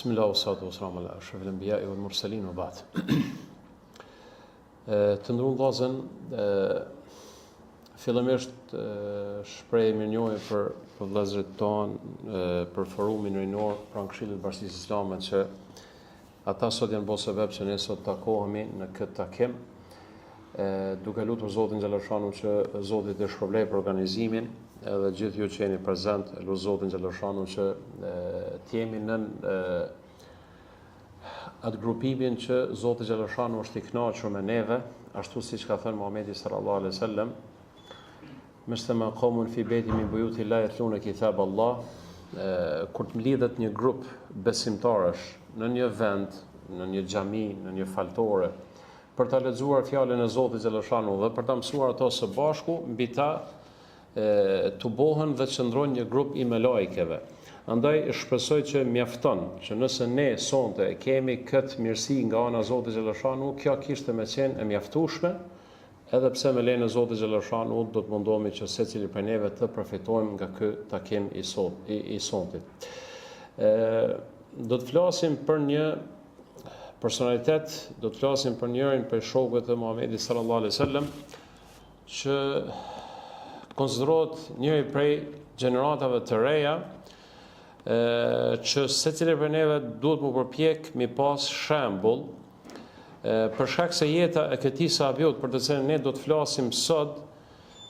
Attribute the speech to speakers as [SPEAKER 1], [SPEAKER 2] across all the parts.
[SPEAKER 1] Bismillah, salatu wassalamu ala ashrafil anbiya'i wal mursalin wa ba'd. Të ndruar vllazën, fillimisht shpreh mirënjohje për vëllezërit tonë, për forumin rinor pranë Këshillit të Bashkisë Islame që ata sot janë bërë sebeb që ne sot takohemi në këtë takim, duke lutur Zotin Xhaleshanu që Zoti të shpërblej për organizimin, edhe gjithë ju që jeni prezent, lu Zotin Xhaleshanu që të jemi në atë grupimin që Zoti Xhaleshanu është i kënaqur me neve, ashtu siç ka thënë Muhamedi sallallahu alaihi wasallam, "Mastama qawmun fi baytin min buyuti la yatluna kitab Allah", kur të mlidhet një grup besimtarësh në një vend, në një xhami, në një faltore, për ta lexuar fjalën e Zotit Xhaleshanu dhe për ta mësuar ato së bashku, mbi ta të bohen dhe qëndron një grup i melajkeve. Andaj shpresoj që mjafton që nëse ne sonte kemi këtë mirësi nga ana e Zotit Xhaleshanu, kjo kishte me qenë e mjaftueshme, edhe pse me lejen e Zotit Xhaleshanu do të mundohemi që secili prej neve të përfitojmë nga ky takim i sontit. Do të flasim për një personalitet, do të flasim për njërin prej shokëve të Muhamedit sallallahu alaihi wasallam, që konsiderohet njëri prej gjeneratave të reja, që secili prej neve duhet mu përpjek mi pas shembull, për shkak se jeta e këtij sahabiut për të cilën ne do të flasim sot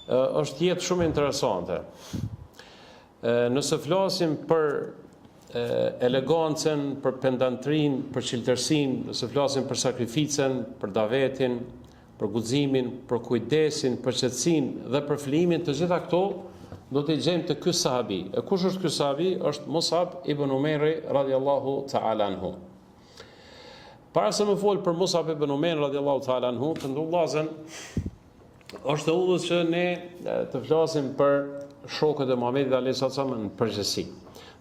[SPEAKER 1] është jetë shumë interesante. Nëse flasim për elegancën, për pendantrin, për qiltërsinë, nëse flasim për sakrificën, për davetin, për guximin, për kujdesin, për qetësinë dhe për flimin, të gjitha këto do t'i gjejmë të ky sahabi. E kush është ky sahabi? Është Mus'ab ibn Umairi radhiyallahu ta'ala anhu. Para se më fol për Mus'ab ibn Umair radhiyallahu ta'ala anhu, të ndëllazën, është e udhës që ne të flasim për shokët e Muhamedit alayhi sallam në përgjithësi.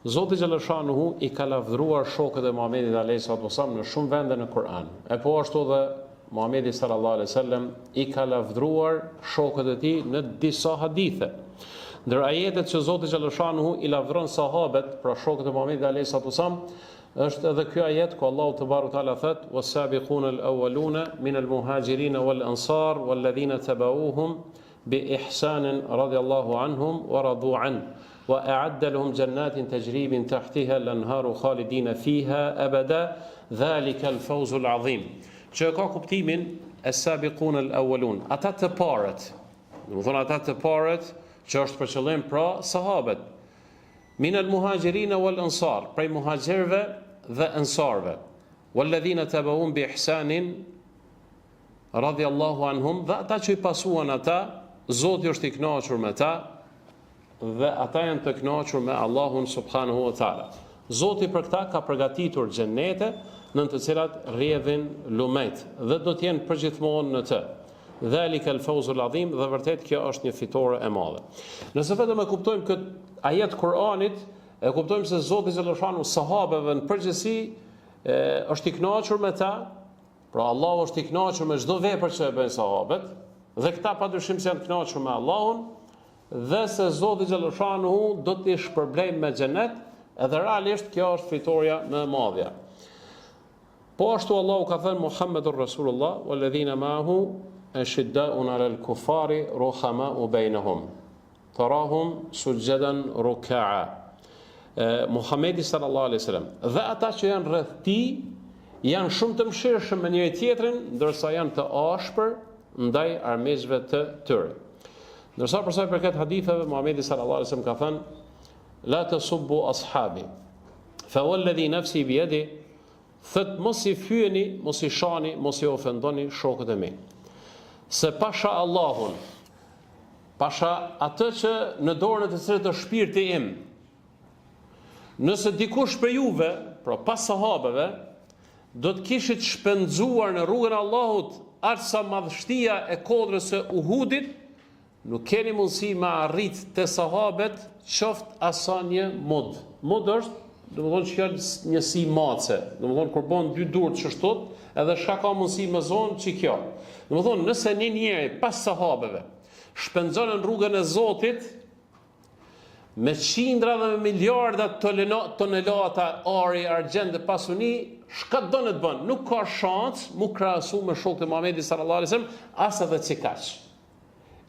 [SPEAKER 1] Zoti Xhaleshanu i ka lavdëruar shokët e Muhamedit alayhi sallam në shumë vende në Kur'an. E po ashtu dhe Muhamedi sallallahu alaihi wasallam i ka lavdëruar shokët e tij në disa hadithe. Ndër ajetet që Zoti Xhaleshanu i lavdëron sahabët, pra shokët e Muhamedit alayhi wasallam, është edhe ky ajet ku Allahu te bareku teala thot: "Was-sabiquna al-awwaluna min al-muhajirin wal-ansar wal-ladhina tabauhum bi-ihsan radiyallahu anhum wa radu an wa a'adda lahum jannatin tajri min tahtiha al-anharu khalidina fiha abada dhalika al-fawz al-'azim." Që ka kuptimin e sabiqun al-awwalun, ata të parët. Do të thonë ata të parët që është për qëllim pra sahabët. Min al-muhajirin wal-ansar, prej muhajirëve dhe ansarëve. Walladhina tabauhum bi ihsanin radiyallahu anhum, dhe ata që i pasuan ata, Zoti është i kënaqur me ta dhe ata janë të kënaqur me Allahun subhanahu wa taala. Zoti për këta ka përgatitur xhenete në të cilat rrjedhin lumet dhe do të jenë përgjithmonë në të. Dhalika al-fawzu al-azim, dhe vërtet kjo është një fitore e madhe. Nëse vetëm e kuptojmë këtë ajet Kur'anit, e kuptojmë se Zoti Xhaleshanu sahabeve në përgjithësi është i kënaqur me ta, pra Allahu është i kënaqur me çdo vepër që e bëjnë sahabët, dhe këta padyshim se janë të kënaqur me Allahun, dhe se Zoti Xhaleshanu do t'i shpërblejë me xhenet, edhe realisht kjo është fitoria më e madhe. Po ashtu Allahu ka thënë Muhammedur Rasulullah walladhina ma'ahu ashidda'un 'alal kuffari ruhama'u bainahum tarahum sujadan ruk'a. Muhamedi sallallahu alaihi wasallam dhe ata që janë rreth tij janë shumë të mëshirshëm me njëri tjetrin, ndërsa janë të ashpër ndaj armiqve të tyre. Ndërsa për sa i përket haditheve, Muhamedi sallallahu alaihi wasallam ka thënë: "La tasubbu ashabi, fa walladhi nafsi bi yadi", thët mos i fyeni, mos i shani, mos i ofendoni shokët e mi. Se pasha Allahun, pasha atë që në dorën e të cilët është shpirti im, nëse dikush për juve, pra pas sahabeve, do të kishit shpenzuar në rrugën e Allahut aq sa madhështia e kodrës së Uhudit, nuk keni mundësi me arrit të sahabet qoftë asa një mud. Mud është, do të thonë që janë një si mace, do të thonë kur bën dy durë që shtot, edhe shka ka mundësi me zonë që kjo. Do të thonë nëse një njeri pas sahabeve shpenzon në rrugën e Zotit me qindra dhe me miliarda tonelata ari, argjend dhe pasuni, shka do në të bënë, nuk ka shans mu krahasu me shokët e Muhamedit sallallahu alaihi wasallam, as edhe çikaq.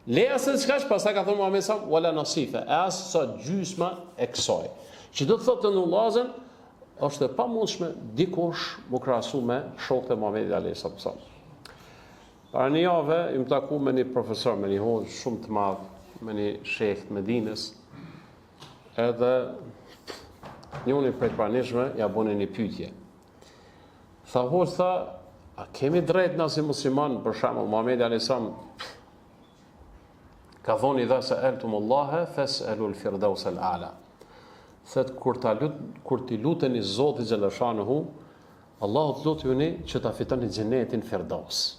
[SPEAKER 1] Leja se çikaq, pastaj ka thënë Muhamedi sallallahu wala nasife, as sa gjysma e kësaj. Që do të thotë të nullazën, është e pamundshme dikush mu krahasu me shokët e Muhamedit alaihi wasallam. Para një javë im taku me një profesor, me një hoxh shumë të madh, me një sheh të Medinës, edhe njëri prej pranishme ja bënë një pyetje. Tha hoxh, tha, a kemi drejt na si musliman, për shembull Muhamedi alayhis salam ka thonë idha sa'altumullaha fas'alul firdaus al-a'la. Thet kur ti luteni Zotit xhaleshanuhu, Allahu të lutë juni që ta fitoni xhenetin Firdaus.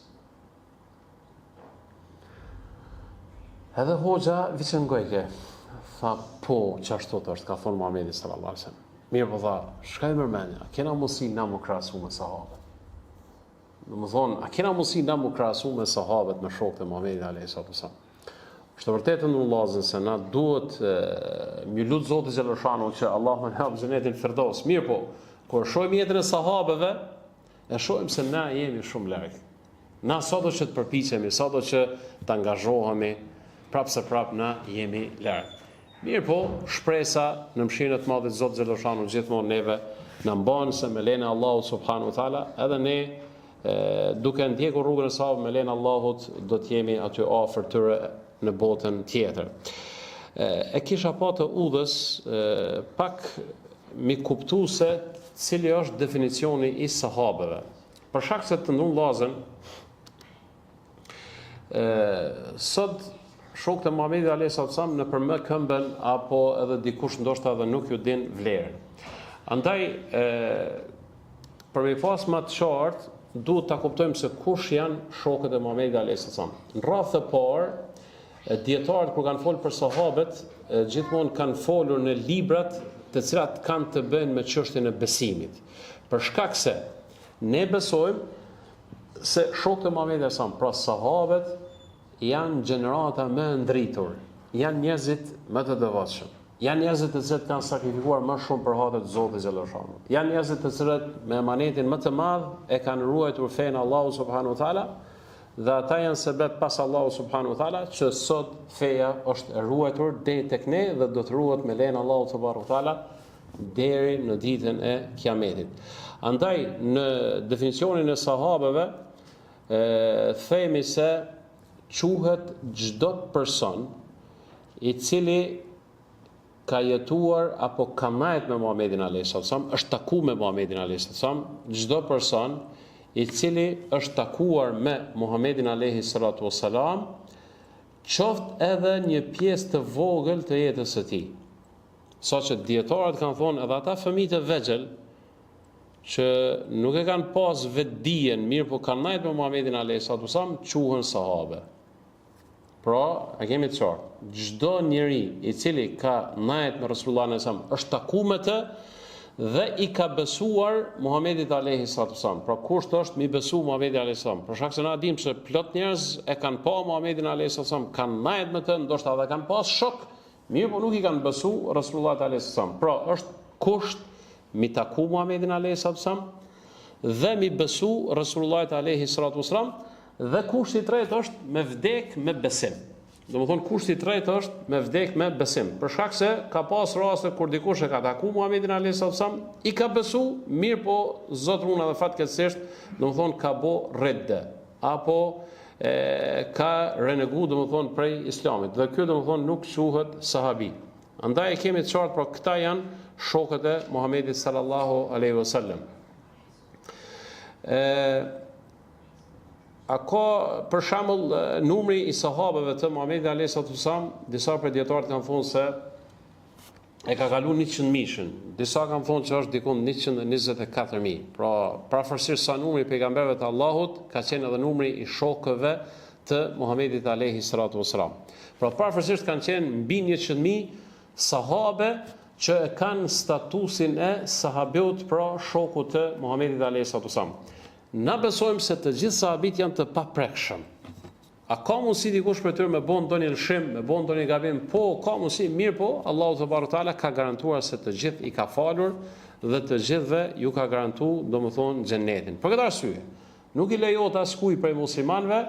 [SPEAKER 1] Edhe hoxha vicengojke, tha po, çashtu është, ka thonë Muhamedi sallallahu alaihi wasallam. Mirë po tha, shka e mërmenja, kena mundësi na mu krahasu me sahabët. Domethënë, a kena mundësi na mu krahasu me sahabët, me shokët e Muhamedit alaihi wasallam. Është vërtetë në vëllazën se na duhet mi lut Zotit xhaleshanu që Allahu na hap xhenetin Firdaus. Mirë po, kur shohim jetën e sahabëve, e shohim se na jemi shumë larg. Na sado që të përpiqemi, sado që të angazhohemi, prapë na jemi larg. Mirë po, shpresa në mëshirën e të madhe të Zotit xhaleshanu gjithmonë neve na mban se me lejen e Allahut subhanahu wa taala, edhe ne duke ndjekur rrugën e sahabëve me lejen e Allahut do të jemi aty afër tyre në botën tjetër. E kisha pa të udhës pak mi kuptu se cili është definicioni i sahabëve. Për shkak se të ndunë lazën, sot shokët e Muhamedit alayhis salam në përmë këmbën apo edhe dikush ndoshta edhe nuk ju din vlerën. Andaj, për me pas më të qartë, duhet ta kuptojmë se kush janë shokët e Muhamedit alayhis salam. Në radhë të parë, dietarët kur kanë folur për sahabët, gjithmonë kanë folur në librat të cilat kanë të bëjnë me çështjen e besimit. Për shkak se ne besojmë se shokët e Muhamedit alayhis salam, pra sahabët, janë gjenerata më ndritur, janë njerëzit më të devotshëm, janë njerëzit të cilët kanë sakrifikuar më shumë për hate të Zotit xhaleshanu, janë njerëzit të cilët me emanetin më të madh e kanë ruajtur fenë Allahu subhanahu wa taala, dhe ata janë sebeb pas Allahu subhanahu wa taala që sot feja është e ruajtur deri tek ne dhe do të ruhet me lejen Allahu subhanahu wa taala deri në ditën e Kiametit. Andaj në definicionin e sahabeve themi se quhet çdo person i cili ka jetuar apo ka marrë me Muhamedit alayhis salam, është takuar me Muhamedit alayhis salam, çdo person i cili është takuar me Muhamedit alayhis salam, qoftë edhe një pjesë të vogël të jetës së tij. Saqë dietarët kanë thonë edhe ata fëmijë të vegjël që nuk e kanë pas vetdijen, mirë po kanë marrë me Muhamedit alayhis salam, quhen sahabe. Pra, e kemi të qartë, çdo njeri i cili ka marrë me Resulullah sallallahu alaihi wasallam është takuar me të dhe i ka besuar Muhamedit alayhis salam. Pra kusht është mi besu Muhamedit alayhis salam. Për shkak se na dim se plot njerëz e kanë pa Muhamedit alayhis salam, kanë marrë me të, ndoshta edhe kanë pas shok, mirë po nuk i kanë besu Resulullah alayhis salam. Pra, është kusht mi taku Muhamedit alayhis salam dhe mi besu Resulullah alayhis salam. Dhe kushti i tretë është me vdek me besim. Domethënë kushti i tretë është me vdek me besim. Për shkak se ka pas raste kur dikush e ka takuar Muhamedit alayhis salam, i ka besu, mirë po Zot runa dhe fatkeqësisht, domethënë ka bë redde apo ka renegu domethënë prej Islamit. Dhe ky domethënë nuk quhet sahabi. Andaj e kemi të qartë, pra këta janë shokët e Muhamedit sallallahu alaihi wasallam. A ka për shembull numri i sahabeve të Muhamedit alayhis salam, disa prej dietarët kanë thonë se e ka kaluar 100.000-shën. Disa kanë thonë që është dikon 124.000. Pra, pavarësisht sa numri i pejgamberëve të Allahut, ka qenë edhe numri i shokëve të Muhamedit alayhis salam. Pra, pavarësisht kanë qenë mbi 100.000 sahabe që kanë statusin e sahabeut, pra shokut të Muhamedit alayhis salam. Na besojmë se të gjithë sahabit janë të paprekshëm. A ka mundësi dikush për tyre me bën ndonjë lëshim, me bën ndonjë gabim? Po, ka mundësi, mirë po, Allahu subhanahu wa taala ka garantuar se të gjithë i ka falur dhe të gjithëve ju ka garantuar, domethënë, xhenetin. Për këtë arsye, nuk i lejohet askujt prej muslimanëve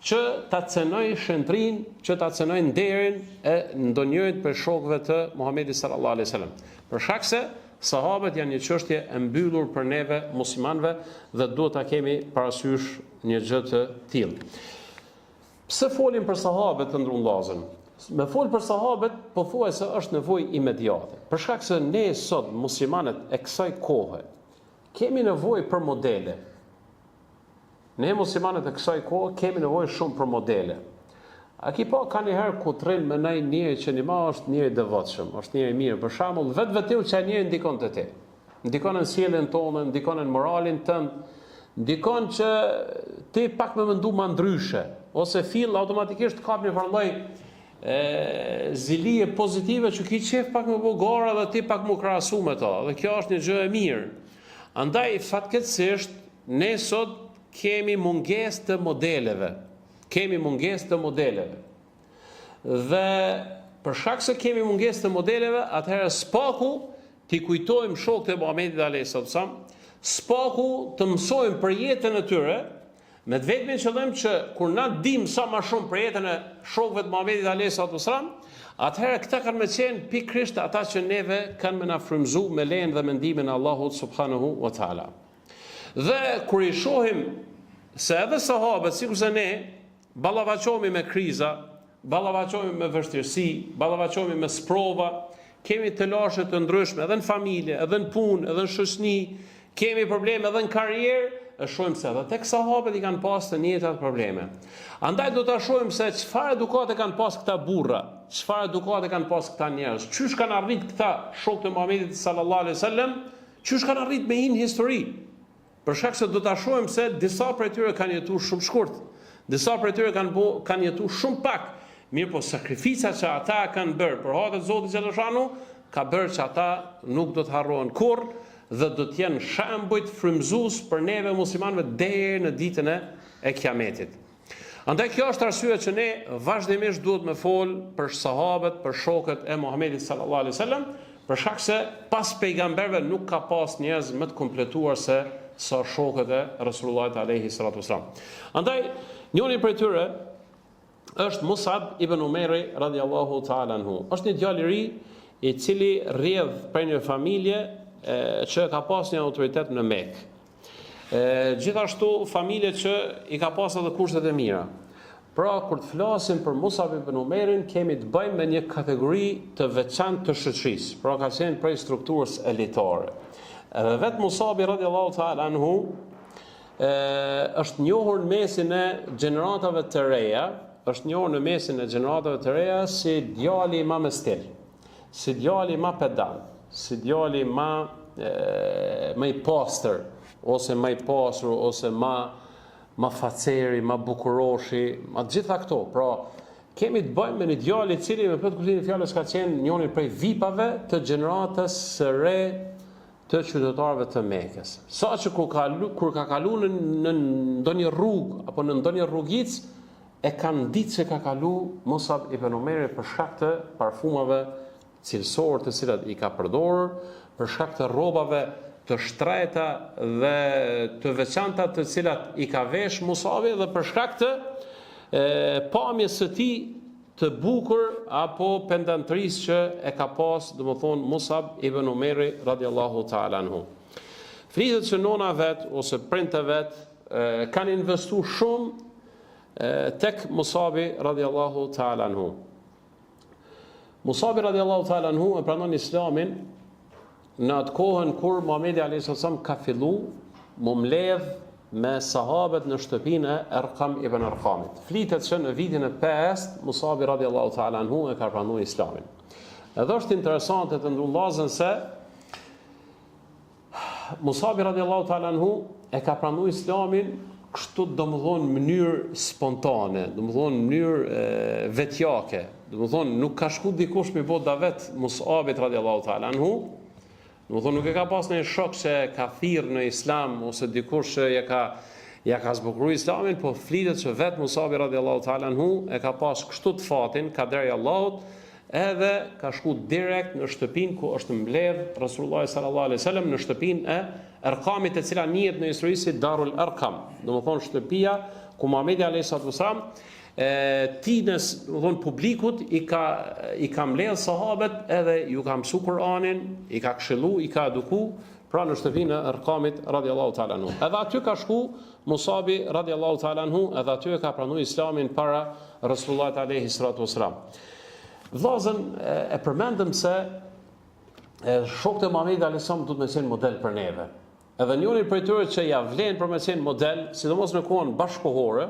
[SPEAKER 1] që ta cenoj shëntrin, që ta cenoj nderin e ndonjërit për shokëve të Muhamedit sallallahu alaihi wasallam. Për shkak se sahabët janë një çështje e mbyllur për neve muslimanëve dhe duhet ta kemi parasysh një gjë të tillë. Pse folim për sahabët të ndrullazën? Me fol për sahabët, pothuajse është nevojë imediate. Për shkak se ne sot muslimanët e kësaj kohe kemi nevojë për modele. Ne muslimanët e kësaj kohe kemi nevojë shumë për modele. A ki pa ka njëherë ku të rrinë me nej njëri që një ma është njëri devotshëm, është njëri mirë. Për shembull, vetë që njëri ndikon të te. Ndikon në sjelljen tonë, ndikon në moralin tënd, ndikon që ti pak me mendu ma ndryshe, ose fill automatikisht kap një farlloj zilije pozitive që ki qef pak me bogara dhe ti pak mu krahasu me ta, dhe kjo është një gjë e mirë. Andaj fatkeqësisht ne sot kemi mungesë të modeleve. Dhe për shkak se kemi mungesë të modeleve, atëherë spaku t'i kujtojmë shokët e Muhamedit alayhis salam, spaku të mësojmë për jetën e tyre, me të vetmin qëllim që kur na dim sa më shumë për jetën e shokëve të Muhamedit alayhis salam, atëherë këta kanë me qenë pikërisht ata që neve kanë me na frymëzu me lejen dhe mendimin e Allahut subhanahu wa taala. Dhe kur i shohim se edhe sahabët, sikurse ne, ballafaqohemi me kriza, ballafaqohemi me vështirësi, ballafaqohemi me sprova, kemi të lashe të ndryshme edhe në familje, edhe në punë, edhe në shoqëni, kemi probleme edhe në karrierë, e shohim se edhe tek sahabët i kanë pas të njëjtat probleme. Andaj do ta shohim se çfarë edukate kanë pas këta burra, çfarë edukate kanë pas këta njerëz, çysh kanë arrit këta shokët e Muhamedit sallallahu alaihi wasallam, çysh kanë arrit me një histori. Për shkak se do ta shohim se disa prej tyre kanë jetuar shumë shkurt, disa prej tyre kanë jetuar shumë pak. Mirë po sakrificat që ata kanë bërë për hate të Zotit Xhelashanu, ka bërë që ata nuk do të harrohen kurrë dhe do të jenë shembuj frymëzues për neve muslimanëve deri në ditën e Kiametit. Andaj kjo është arsyeja që ne vazhdimisht duhet me fol për sahabët, për shokët e Muhamedit sallallahu alaihi wasallam, për shkak se pas pejgamberëve nuk ka pas njerëz më të kompletuar se sa shokët e Resulullahit alaihi salatu wasallam. Andaj njëri prej tyre është Mus'ab ibn Umeri radhiyallahu ta'ala anhu. Është një djalë i ri i cili rrjedh prej një familje që ka pas një autoritet në Mekë. Gjithashtu familje që i ka pas edhe kushtet e mira. Pra kur të flasim për Mus'ab ibn Umerin, kemi të bëjmë me një kategori të veçantë të shoqërisë. Pra ka qenë prej strukturës elitare. Edhe vetë Mus'abi radhiyallahu ta'ala anhu është njohur në mesin e gjeneratave të reja, si djali ma me stil, si djali ma pedant, si djali ma i pastër, ose ma i pasur, ose ma faceri, ma bukuroshi, ma gjitha këto. Pra, kemi të bëjmë me një djali cili me plot kuptimin e fjalës ka qenë njëri prej vipave të gjeneratës së re të qytetarëve të Mekës. Sa që kur ka kalu në ndonjë rrugë apo në ndonjë rrugicë, e kanë ditë se ka kalu Mus'ab ibn Umeri për shkak të parfumave cilësor të cilat i ka përdorur, për shkak të rrobave të shtrejta dhe të veçanta të cilat i ka vesh Mus'abi dhe për shkak të pamjes së tij të bukur apo pendantërisë që e ka pas, domethënë Mus'ab ibn Umeri radhiyallahu ta'ala anhu. Flitet që nona vet ose prindë vet kanë investuar shumë tek Mus'abi radhiyallahu ta'ala anhu. Mus'abi radhiyallahu ta'ala anhu e pranon Islamin në atë kohën kur Muhamedi alayhis salam ka fillu mu mbledh me sahabët në shtëpinë e Arqam ibn Arqamit. Flitet që në vitin e 5 Mus'abi radhiyallahu ta'ala anhu e ka pranuar Islamin. Edhe është interesante të ndrullazën se Mus'abi radhiyallahu ta'ala anhu e ka pranuar Islamin kështu domethënë në mënyrë spontane, domethënë në mënyrë vetjake. Domethënë nuk ka shku dikush me bot davet Mus'abit radhiyallahu ta'ala anhu. Domethënë nuk e ka pas një shok që ka thirrë në Islam ose dikush që ja ka zbukuru Islamin, po flitet që vetë Musabi radiallahu ta'ala anhu e ka pas kështu të fatin, ka deri Allahut, edhe ka shku direkt në shtëpin ku është mbledh Rasulullah sallallahu alaihi wasallam, në shtëpin e Erkamit, e cila njihet në historisë Darul Erkam, domethënë shtëpia ku Muhamedi alayhi salatu wasallam tinës, domethënë publikut i ka mbledh sahabët, edhe ju ka mësu Kur'anin, i ka këshillu, i ka eduku, pra në shtëpinë e Erkamit radiallahu ta'ala anhu. Edhe aty ka shku Musabi radiallahu ta'ala anhu, edhe aty e ka pranuar Islamin para Rasulullah alayhi salatu wasallam. Vllazën e përmendëm se shokët e Muhamedit alayhis salam duhet të qenë model për neve. Edhe njëri prej tyre që ja vlen për të qenë model, sidomos në kohën bashkëkohore,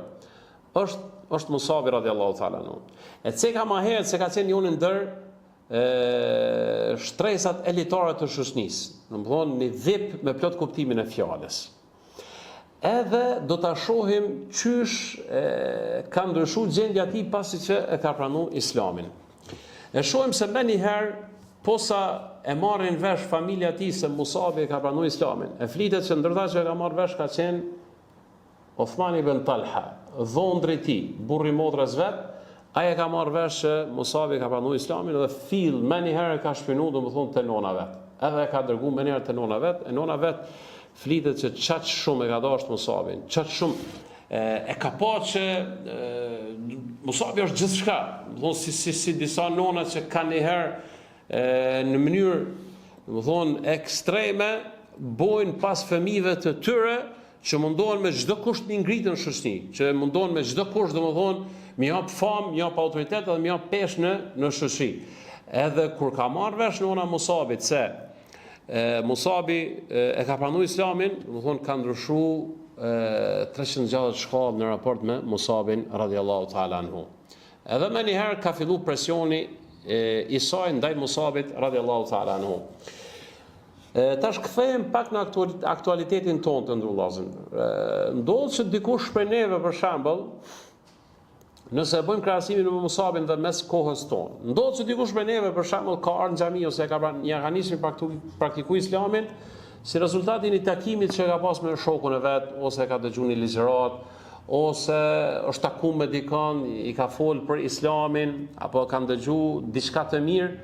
[SPEAKER 1] është Musabi radiallahu ta'ala anhu. E ceka më herët se ka qenë njëri ndër shtresat elitare të shoqënisë, domethënë një dhip me plot kuptimin e fjalës. Edhe do ta shohim qysh ka ndryshuar gjendja e tij pasi që e ka pranuar Islamin. E shohim se më një herë posa e marrin vesh familja e tij se Musabi e ka pranuar Islamin. E flitet që ndërta që e ka marrë vesh ka qenë Uthman ibn Talha, dhondri i tij, burri i motrës vet. Ai e ka marrë vesh që Musabi ka pranuar Islamin dhe fill më një herë ka shpinu, domethënë te nona vet. Edhe e ka dërguar më një herë te nona vet, e nona vet flitet që çaq shumë e ka dashur Musabin, çaq shumë e ka pa që Musabi është gjithçka, domethënë si disa nona që kanë një herë në mënyrë domethënë ekstreme bojnë pas fëmijëve të tyre që mundohen me çdo kusht të ngritën në shoqëri, që mundohen me çdo kusht domethënë mi jap famë, mi jap autoritet dhe mi jap peshë në shoqëri. Edhe kur ka marrë vesh nona Musabit se Musabi e ka pranuar Islamin, domethënë ka ndryshuar 360 shkallë në raport me Musabin radiallahu ta'ala anhu. Edhe më një herë ka filluar presioni i saj ndaj Musabit radiallahu ta'ala anhu. Tash kthehem pak në aktualitetin tonë të ndrullazën. Ndodh që dikush prej neve për shembull, nëse e bëjmë krahasimin me Musabin dhe mes kohës tonë, ndodh që dikush prej neve për shembull ka ardhur në xhami ose ja ka nisur praktikuar Islamin si rezultati i një takimit që ka pas me shokun e vet, ose ka dëgjuar një ligjërat, ose është takuar me dikon, i ka fol për Islamin, apo kanë dëgjuar diçka të mirë.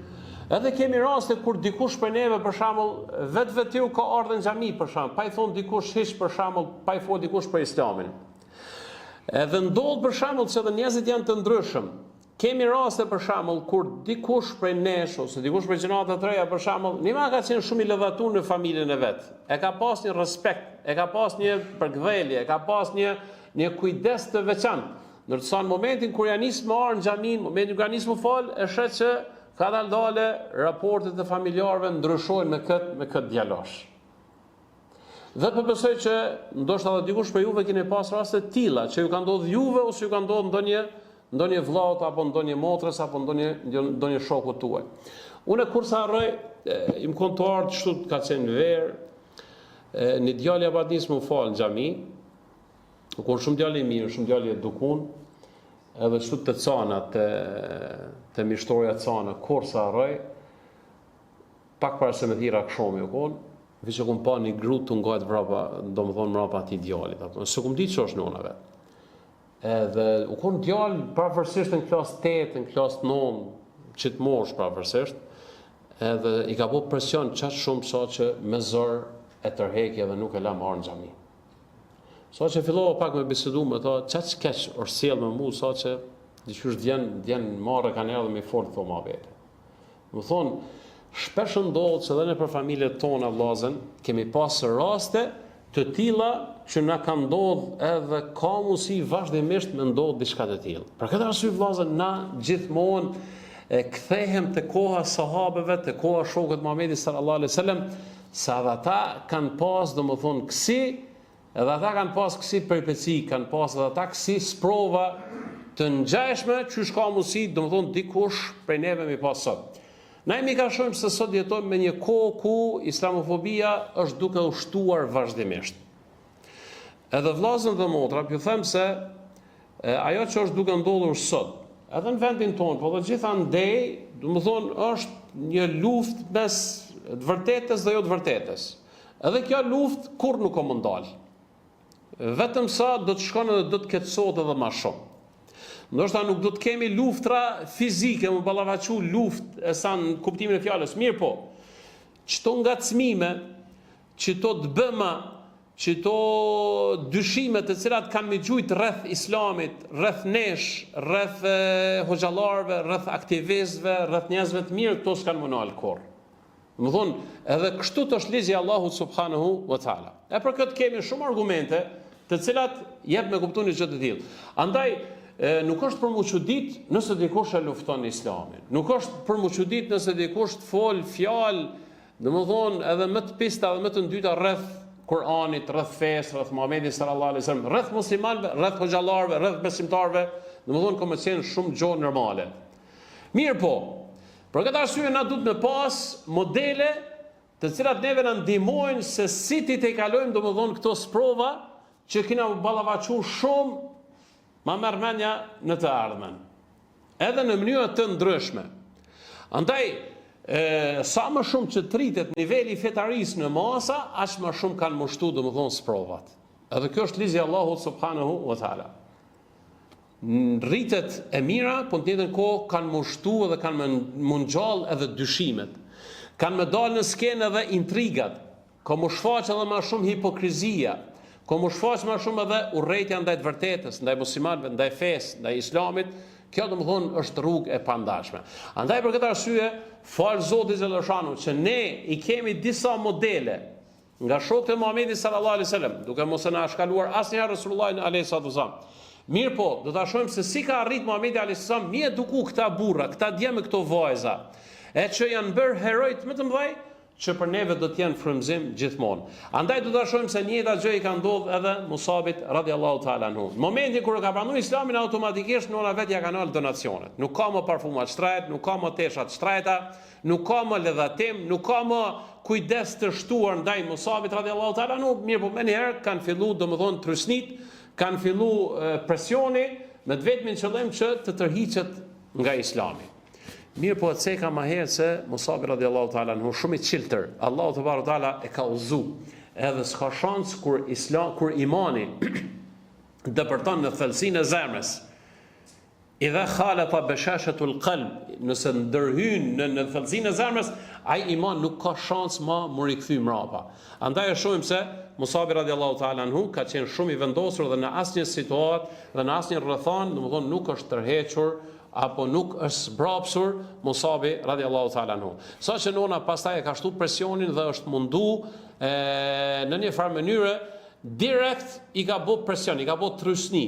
[SPEAKER 1] Edhe kemi raste kur dikush për neve për shembull vetë ka ardhur në xhami për shembull, pa i thon dikush hiç për shembull, pa i fol dikush për Islamin. Edhe ndodh për shembull që edhe njerëzit janë të ndryshëm. Kemi raste për shembull kur dikush prej nesh ose dikush prej gjeneratave të reja për shembull, nima ka qenë shumë i lëvatuar në familjen e vet. E ka pas një respekt, e ka pas një përkthjelje, e ka pas një kujdes të veçantë. Ndërsa në momentin kur ja nis me ardh në xhamin, në momentin kur ja nis me fal, e shet që ka dalë raportet e familjarëve ndryshojnë me këtë djalosh. Dhe besoj që ndoshta edhe dikush për juve keni pas raste të tilla që ju ka ndodhur juve ose ju ka ndodhur ndonjë vllaut apo ndonjë motrës apo ndonjë shokut tuaj. Unë kur sa harroj, im kontuar çtu ka qenë verë, një djalë apo nis më fal në xhami, kur shumë djalë i mirë, shumë djalë i edukun, edhe çtu të canat të mishtoria cana, kur sa harroj, pak para se me thira këshomi u kon, vi që kum pa një grut të ngajt vrapa, domethënë mrapa atij djalit, apo se kum ditë ç'është nona vet. Edhe u kon djalë pavarësisht në klasë 8, në klasë 9, që të mosh pavarësisht, edhe i ka bërë presion çaq shumë sa që me zor e tërheqja dhe nuk e la marrë në xhami. Sa që fillova pak me bisedu me ta, çaq keq është sjell me mua, sa që diçysh vjen marrë kanë erdhur me fort thoma vetë. Do thonë, shpesh ndodh që edhe në për familjet tona vllazën kemi pasur raste të tilla që na ka ndodhur edhe ka mundësi vazhdimisht me ndodh diçka të tillë. Për këtë arsye vllazën na gjithmonë kthehem te koha sahabeve, te koha shokët Muhamedit sallallahu alaihi wasallam, sa ata kanë pas domethënë kësi, edhe ata kanë pas kësi përpeci, kanë pas edhe ata kësi sprova të ngjashme që ka mundësi domethënë dikush prej neve mi pas sot. Na imi ka shumë se sot jetojmë me një kohë ku islamofobia është duke u shtuar vazhdimisht. Edhe vllazën dhe motra, ju them se ajo që është duke ndodhur sot, edhe në vendin tonë, po dhe gjithandej, domethënë është një luftë mes të vërtetës dhe jo të vërtetës. Edhe kjo luftë kur nuk ka mund dalë. vetëm sa do të shkon edhe do të keqësohet edhe më shumë. Ndoshta nuk do të kemi luftra fizike, më ballavaçu luftë e sa në kuptimin e fjalës. Mirë po, çto ngacmime, çto të bëma, çto dyshime të cilat kanë migjujt rreth islamit, rreth nesh, rreth hoxhallarëve, rreth aktivistëve, rreth njerëzve të mirë, këto s'kan mënuar kurrë. Më thonë, edhe kështu të është ligji i Allahut subhanahu wa taala. E për këtë kemi shumë argumente, të cilat jep me kuptuar çdo të tillë. Andaj nuk është për mu çudit nëse dikush e lufton Islamin. Nuk është për mu çudit nëse dikush të fol fjalë, domethënë edhe më të pista dhe më të ndyta rreth Kur'anit, rreth fesë, rreth Muhamedit sallallahu alaihi wasallam, rreth muslimanëve, rreth hoxhallarëve, rreth besimtarëve, domethënë ka qenë shumë gjë normale. Mirë po, për këtë arsye na duhet me pas modele të cilat neve na ndihmojnë se si ti të kalojmë domethënë këto sprova që kena ballavaçu shumë ma merr mendja në të ardhmen, edhe në mënyra të ndryshme. Andaj, sa më shumë që rritet niveli i fetarisë në masa, aq më shumë kanë mushtu domethënë sprovat. Edhe kjo është ligji i Allahut subhanahu wa taala. Rritet e mira, po në të njëjtën kohë kanë mushtu edhe kanë mungjall edhe dyshimet. Kanë më dalë në skenë edhe intrigat, ka më shfaq edhe më shumë hipokrizia, ka më shfaq më shumë edhe urrëtia ndaj të vërtetës, ndaj muslimanëve, ndaj fesë, ndaj islamit. Kjo domethënë është rrugë e pandashme. Andaj për këtë arsye, fal Zotit xhaleshanu që ne i kemi disa modele nga shokët e Muhamedit sallallahu alaihi wasallam, duke mos e na shkaluar asnjëherë Resulullah alayhi wasallam. Mirë po, do ta shohim se si ka arrit Muhamedi alayhi wasallam mi eduku këta burra, këta djem me këto vajza, e që janë bërë herojt më të mëdhej që për neve do të jenë frymëzim gjithmonë. Andaj do ta shohim se njëjta gjë i ka ndodhur edhe Musabit radhiyallahu ta'ala anhu. Në momentin kur ka pranuar Islamin, automatikisht nëna vet ja kanë dhënë donacionet. Nuk ka më parfuma të shtrejt, nuk ka më tesha të shtrejta, nuk ka më ledhatim, nuk ka më kujdes të shtuar ndaj Musabit radhiyallahu ta'ala anhu. Mirë po, më njëherë kanë filluar domethënë trysnit, kanë filluar presioni me të vetmin qëllim që të tërhiqet nga Islami. Mirë po, të ceka ma herë se Musabi radhiyallahu ta'ala anhu shumë i qiltër. Allahu te barë ta'ala e ka uzu. Edhe s'ka shans kur imani dëpërton në thellësinë e zemrës. Idha khalata bashashatul qalb, nëse ndërhyn në thellësinë e zemrës, ai iman nuk ka shans më rikthye mrapa. Andaj e shohim se Musabi radhiyallahu ta'ala anhu ka qenë shumë i vendosur dhe në asnjë situatë dhe në asnjë rrethon, domethënë nuk është tërhequr apo nuk është zbrapsur Musabi radhiyallahu ta'ala anhu. Saqë nona pastaj e ka shtu presionin dhe është mundu në një farë mënyrë direkt i ka bë presion, i ka bë trysni.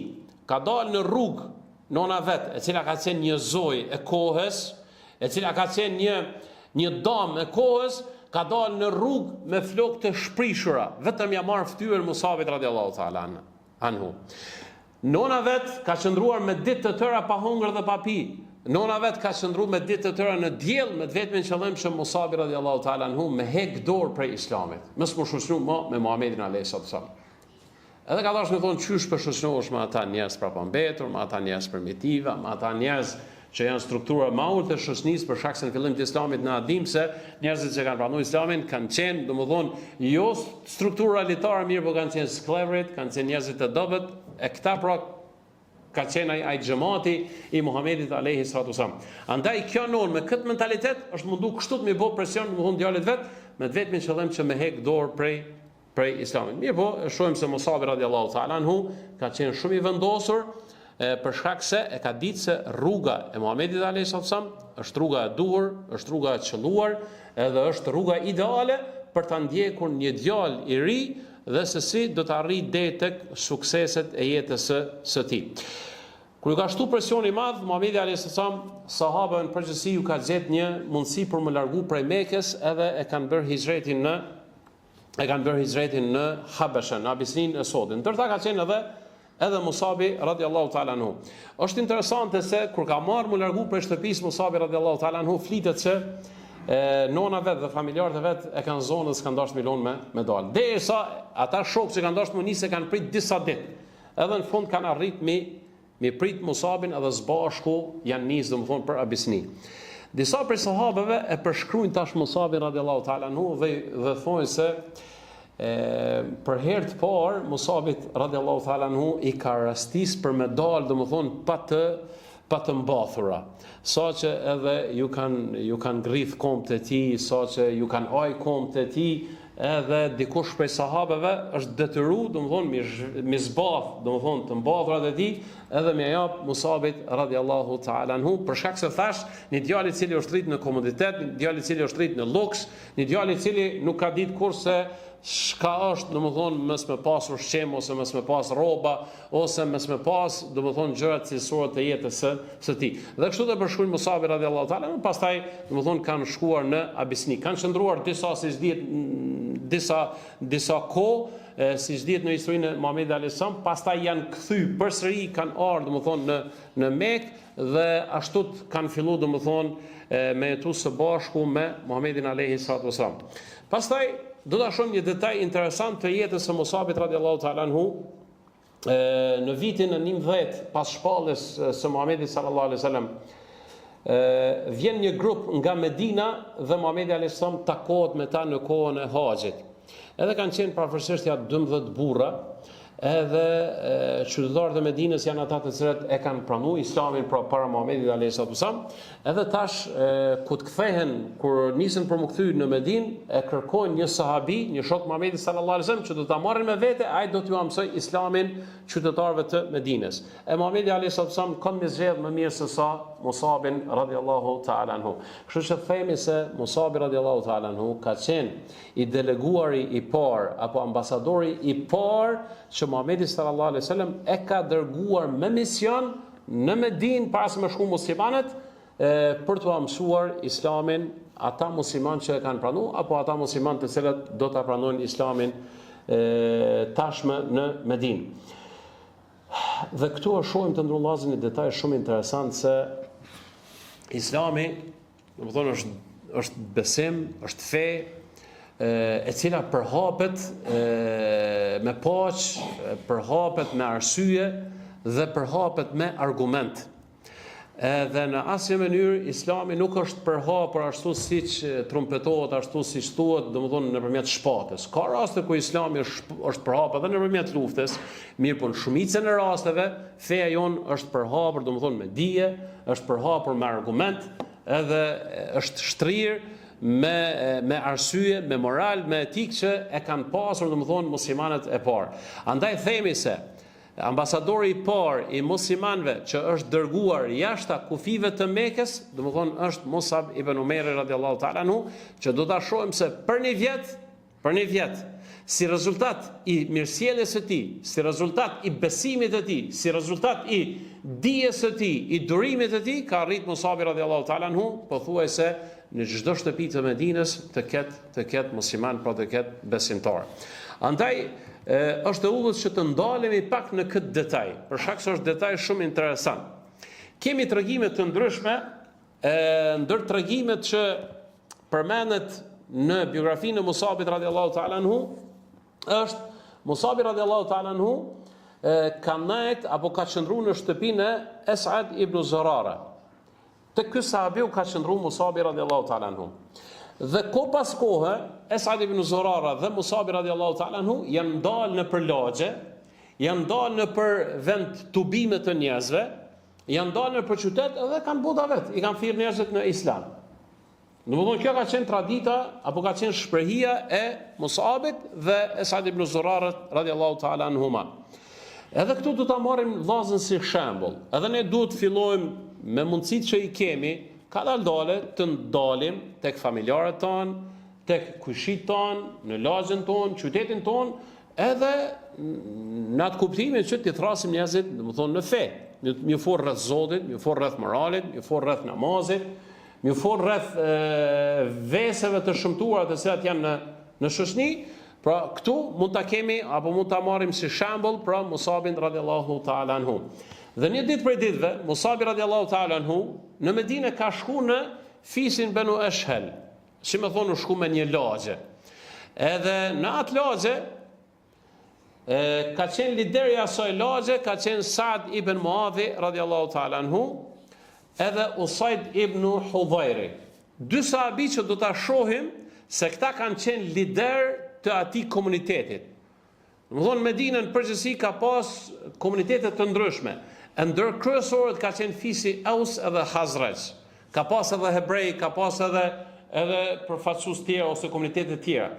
[SPEAKER 1] Ka dalë në rrugë nona vet, e cila ka qenë një zoj e kohës, e cila ka qenë një dam e kohës, ka dalë në rrugë me flokë të shprishura, vetëm ja marr ftyrën Musabit radhiyallahu ta'ala anhu. Nona vet ka qëndruar me ditë të tëra pa hungër dhe pa pi. Nona vet ka qëndruar me ditë të tëra në diell me vetmin qëllim që Musabi radhiyallahu ta'ala anhu me hek dorë prej Islamit. Mos më shoqëru më me Muhamedit alayhi sallam. Edhe ka dashur të thonë çysh për shoqërohesh me ata njerëz prapambetur, me ata njerëz primitiva, me ata njerëz që janë struktura më ulët të shoqënisë për shkak se në fillim të Islamit na dim se njerëzit që kanë pranuar Islamin kanë qenë, domethënë, jo struktura realitare, mirë, por kanë qenë skleverit, kanë qenë njerëzit të dobët, e këta pra ka qenë ai xhamati i Muhamedit alayhi salatu wasallam. Andaj kjo non me këtë mentalitet është mundu kështu të më bëj presion, domethënë djalet vet, me vetmin qëllim që me hek dorë prej Islamit. Mirë po, e shohim se Musabi radhiyallahu ta'ala anhu ka qenë shumë i vendosur për shkak se e ka ditë se rruga e Muhamedit alayhi sallam është rruga e duhur, është rruga e qelluar, edhe është rruga ideale për ta ndjekur një djalë i ri dhe se si do të arrijë deri tek sukseset e jetës së tij. Kur ka shtu presioni i madh, Muhamedi alayhi sallam, sahabët në përgjithësi u ka gjetë një mundësi për më largu prej Mekës, edhe e kanë bërë hijretin në Habesha, në Abisininë e sotme. Ndërsa ka qenë edhe Musabi radhiyallahu ta'ala anhu. Është interesante se kur ka marrë më largu prej shtëpisë Musabi radhiyallahu ta'ala anhu, flitet se nona vet dhe familjarët e vet e kanë zonë dhe s'kan dashur milon me dalë. Derisa ata shokë që kanë dashur më nisë kanë prit disa ditë. Edhe në fund kanë arrit me prit Musabin edhe zbashku janë nisë domethënë për Abisini. Disa prej sahabeve e përshkruajnë tash Musabin radhiyallahu ta'ala anhu dhe thonë se për herë të parë Musabit radiallahu ta'ala anhu i ka rastis për me dalë, domethënë pa të mbathura, saqë edhe ju kanë grith komt e tij, saqë ju kanë aj komt e tij, edhe dikush prej sahabeve është detyru, domethënë mi zbath, domethënë të mbathrat e tij, edhe mi jap Musabit radiallahu ta'ala anhu, për shkak se thash, një djalë i cili është rrit në komoditet, një djalë i cili është rrit në luks, një djalë i cili nuk ka ditë kurse shka është, domethënë, mos me pas ushqim, ose mos me pas rroba, ose mos me pas, domethënë, gjërat cilësore të jetës së tij. Dhe kështu të përshkruajnë Musabi radiallahu ta'ala, pastaj, domethënë, kanë shkuar në Abisni. Kanë qëndruar disa kohë, siç dihet në historinë e Muhamedit alayhis salam, pastaj janë kthy përsëri, kanë ardhur domethënë në Mekë dhe ashtu kanë filluar domethënë me jetu së bashku me Muhamedit alayhis salam. Pastaj do ta shohim një detaj interesant të jetës së Musabit radiallahu ta'ala anhu. Në vitin e 19 pas shpalljes së Muhamedit sallallahu alaihi wasallam, vjen një grup nga Medina dhe Muhamedi alayhis salam takohet me ta në kohën e haxhit. Edhe kanë qenë parafërsisht 12 burra, edhe qytetarët e Medinës janë ata të cilët e kanë pranuar Islamin para Muhamedit alayhis salam. Edhe tash ku të kthehen, kur nisën për më kthy në Medinë, e kërkojnë një sahabi, një shok Muhamedit sallallahu alaihi wasallam, që do ta marrin me vete, ai do t'ju mësoj Islamin qytetarëve të Medinës. E Muhamedi alayhis salam ka më zgjedh më mirë se sa Musabin radiallahu ta'ala anhu. Kështu që themi se Musabi radiallahu ta'ala anhu ka qenë i deleguari i parë apo ambasadori i parë që Muhamedi sallallahu alaihi wasallam e ka dërguar me mision në Medinë para se me shku muslimanët, për t'u mësuar Islamin ata muslimanë që e kanë pranuar apo ata muslimanë të cilët do ta pranojnë Islamin tashmë në Medinë. Dhe këtu e shohim të ndrullazin një detaj shumë interesant, se Islami, domethënë, është besim, është fe, e cila përhapet me paqë, përhapet me arsye dhe përhapet me argument. Dhe në asnjë mënyrë Islami nuk është përhapur ashtu siç trumpetohet, ashtu siç thuhet, domethënë nëpërmjet shpatës. Ka raste ku Islami është përhapur edhe nëpërmjet luftës, mirë po në shumicën e rasteve feja jonë është përhapur, domethënë me dije, është përhapur me argument, edhe është shtrirë me arsye, me moral, me etikë që e kanë pasur domethënë muslimanët e parë. Andaj themi se ambasadori i parë i muslimanëve që është dërguar jashta kufive të Mekës, domethënë është Musab ibn Umair radiallahu ta'ala anhu, që do ta shohim se për një vjet, si rezultat i mirësjelljes së tij, si rezultat i besimit të tij, si rezultat i dijes së tij, i durimit të tij, ka arrit Musabi radiallahu ta'ala anhu, pothuajse në çdo shtëpi të Medinës të ketë musliman, pra të ketë besimtar. Andaj është e udhës që të ndalemi pak në këtë detaj, për shkak se është detaj shumë interesant. Kemi tregime të ndryshme, ndër tregimet që përmendet në biografinë e Musabit radiallahu ta'ala anhu, është Musabi radiallahu ta'ala anhu ka nejt apo ka qëndruar në shtëpinë e Esad ibn Zurara. Te ky sahabiu ka qëndruar Musabi radiallahu ta'ala anhu. Dhe ko pas kohë, Esad ibn Zurara dhe Musabi radiallahu ta'ala anhu janë dalë në për lagje, janë dalë në për vend tubime të njerëzve, janë dalë në për qytet edhe kanë buda vetë, i kanë thirrë njerëzit në Islam. Domethënë kjo ka qenë tradita apo ka qenë shprehia e Musabit dhe Esad ibn Zurara radiallahu ta'ala anhuma. Edhe këtu do ta marrim vllazën si shembull. Edhe ne duhet të fillojmë me mundësitë që i kemi, ka dale të ndalim tek familjarët tonë, tek kushit tonë, në lagjen tonë, qytetin tonë, edhe në atë kuptimin që t'i thrasim njerëzit, domethënë në fe, më fol rreth Zotit, më fol rreth moralit, më fol rreth namazit, më fol rreth veseve të shëmtuara të cilat janë në shoqni. Pra këtu mund ta kemi apo mund ta marrim si shembull pra Musabin radiallahu ta'ala anhu. Dhe një ditë prej ditëve, Musabi radiallahu ta'ala anhu në Medinë ka shku në fisin Banu Eshhel, si me thonë u shku me një lagje. Edhe në atë lagje, ka qenë lideri asaj lagje, ka qenë Saad ibn Muadhi radiallahu ta'ala anhu, edhe Usaid ibn Hudhairi. Dy sahabi që do ta shohim se këta kanë qenë lider të atij komunitetit. Domethënë Medinën përgjithësi ka pas komunitete të ndryshme. Ndër kryesorët ka qenë fisi Aus edhe Khazraj. Ka pas edhe hebrej, ka pas edhe përfaqësues tjerë ose komunitete tjera.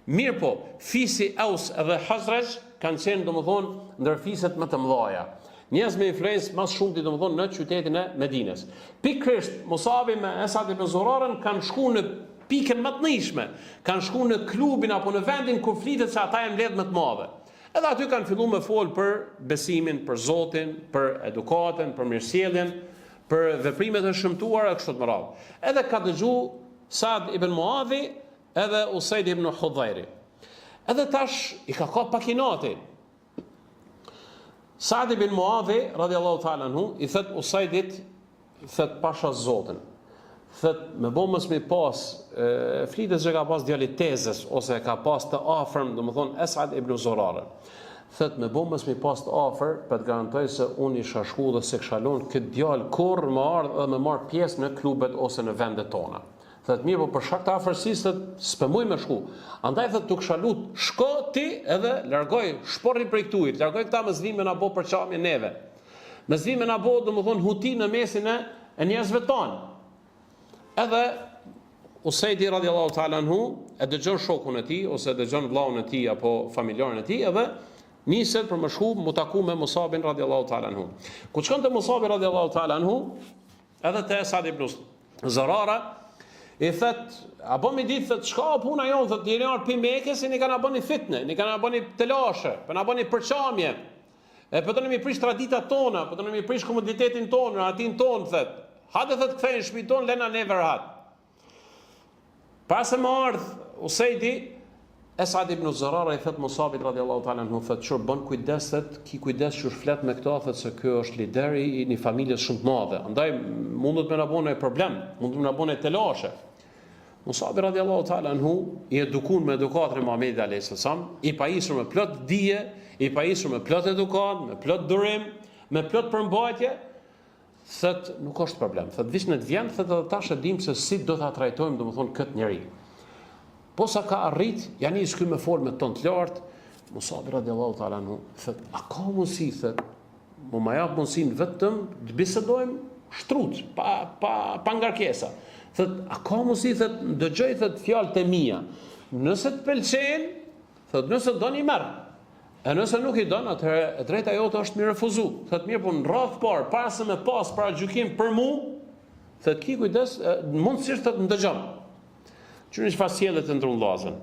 [SPEAKER 1] Mirë po, fisi Aus edhe Khazraj kanë qenë domethënë ndër fiset më të mëdha. Njerëz me influencë më shumë domethënë në qytetin e Medinës. Pikërisht Musabi me Esad ibn Zurarën kanë shkuar në pikën më të njëshme, kanë shkuar në klubin apo në vendin ku flitet se ata janë mbledh më të madhe. Edhe aty kanë filluar me fol për besimin, për Zotin, për edukatën, për mirësjelljen, për veprimet e shëmtuara kështu të radhë. Edhe ka dëgjuar Saad ibn Muadhi edhe Usaid ibn Hudhairi. Edhe tash i ka pakinati. Saad ibn Muadhi radiallahu ta'ala anhu i thët Usaidit, thët pasha Zotin. Thët me bomës me pas flitet që ka pas djalit tezës ose ka pas të afërm, do më thonë Esad ibn Zurarën. Thët me bomës me pas të afër për të garantoj se unë i shashku dhe se kshalon këtë djalë kur më ardhë dhe me marë pjesë në klubet ose në vendet tona. Thët mirë, po për shkak të afërsisë thët s'pëmuj me shku. Andaj thët të kshalut, shko ti edhe largoj, shporri prej këtujit, largoj këta me zvime na bo për qamje neve. Me zvime na bo, do më thonë, huti në mesin e njerëzve tonë. Edhe Usaidi radiallahu ta'ala anhu e dëgjon shokun e tij ose dëgjon vllahun e tij apo familjarin e tij edhe niset për më shku mu taku me Musabin radiallahu ta'ala anhu. Ku shkon te Musabi radiallahu ta'ala anhu, edhe te Esad ibn Zurara, i thët, a bëmi ditë, thët, shka puna jonë, thët, jeni arë për Mekës, i një kanë bëni fitne, një kanë bëni telashe, për në bëni përqamje, për të në mi prish traditat tona, për të në mi prish komoditetin tonë, atin tonë, thët, hajde thët këthejnë shpi tonë, lena never had. Pas e më ardhë Usaidi, Esad ibn Zurara i thët Musabit radiallahu ta'ala anhu, thët, qërë bën kujdes, thët, ki kujdes që flet me këta, thët, se kjo është lideri i një familjes shumë të madhe. Andaj mundet me në bëne problem, mundet me në bëne telashe. Musabi radiallahu ta'ala anhu i edukun me edukatën e Muhamedit alayhis salam, i pajisur me plot dije, i pajisur me plot edukat, me plot durim, me plot përmbajtje, thët nuk është problem. Thët vish në të vjen, thët edhe tash e dim se si do ta trajtojmë domethënë këtë njeri. Po sa ka arrit, janë i shky me fol me ton të lartë, Musabi radiallahu ta'ala anhu thët, a ka mundësi, thët, mu ma jap mundësinë vetëm të bisedojmë shtruc, pa ngarkesa. Thët, a ka mundësi, thët, dëgjoj, thët, fjalët e mia. Nëse të pëlqen, thët, nëse doni merr. E nëse nuk i don, atëherë e drejta jote është mi refuzu. Thët, mirë, po në radhë parë, para se me pas para gjykim për mu, thët, ki kujdes, mundësisht thët ndëgjon. Qënë çfarë sjellë të ndruan vllazën.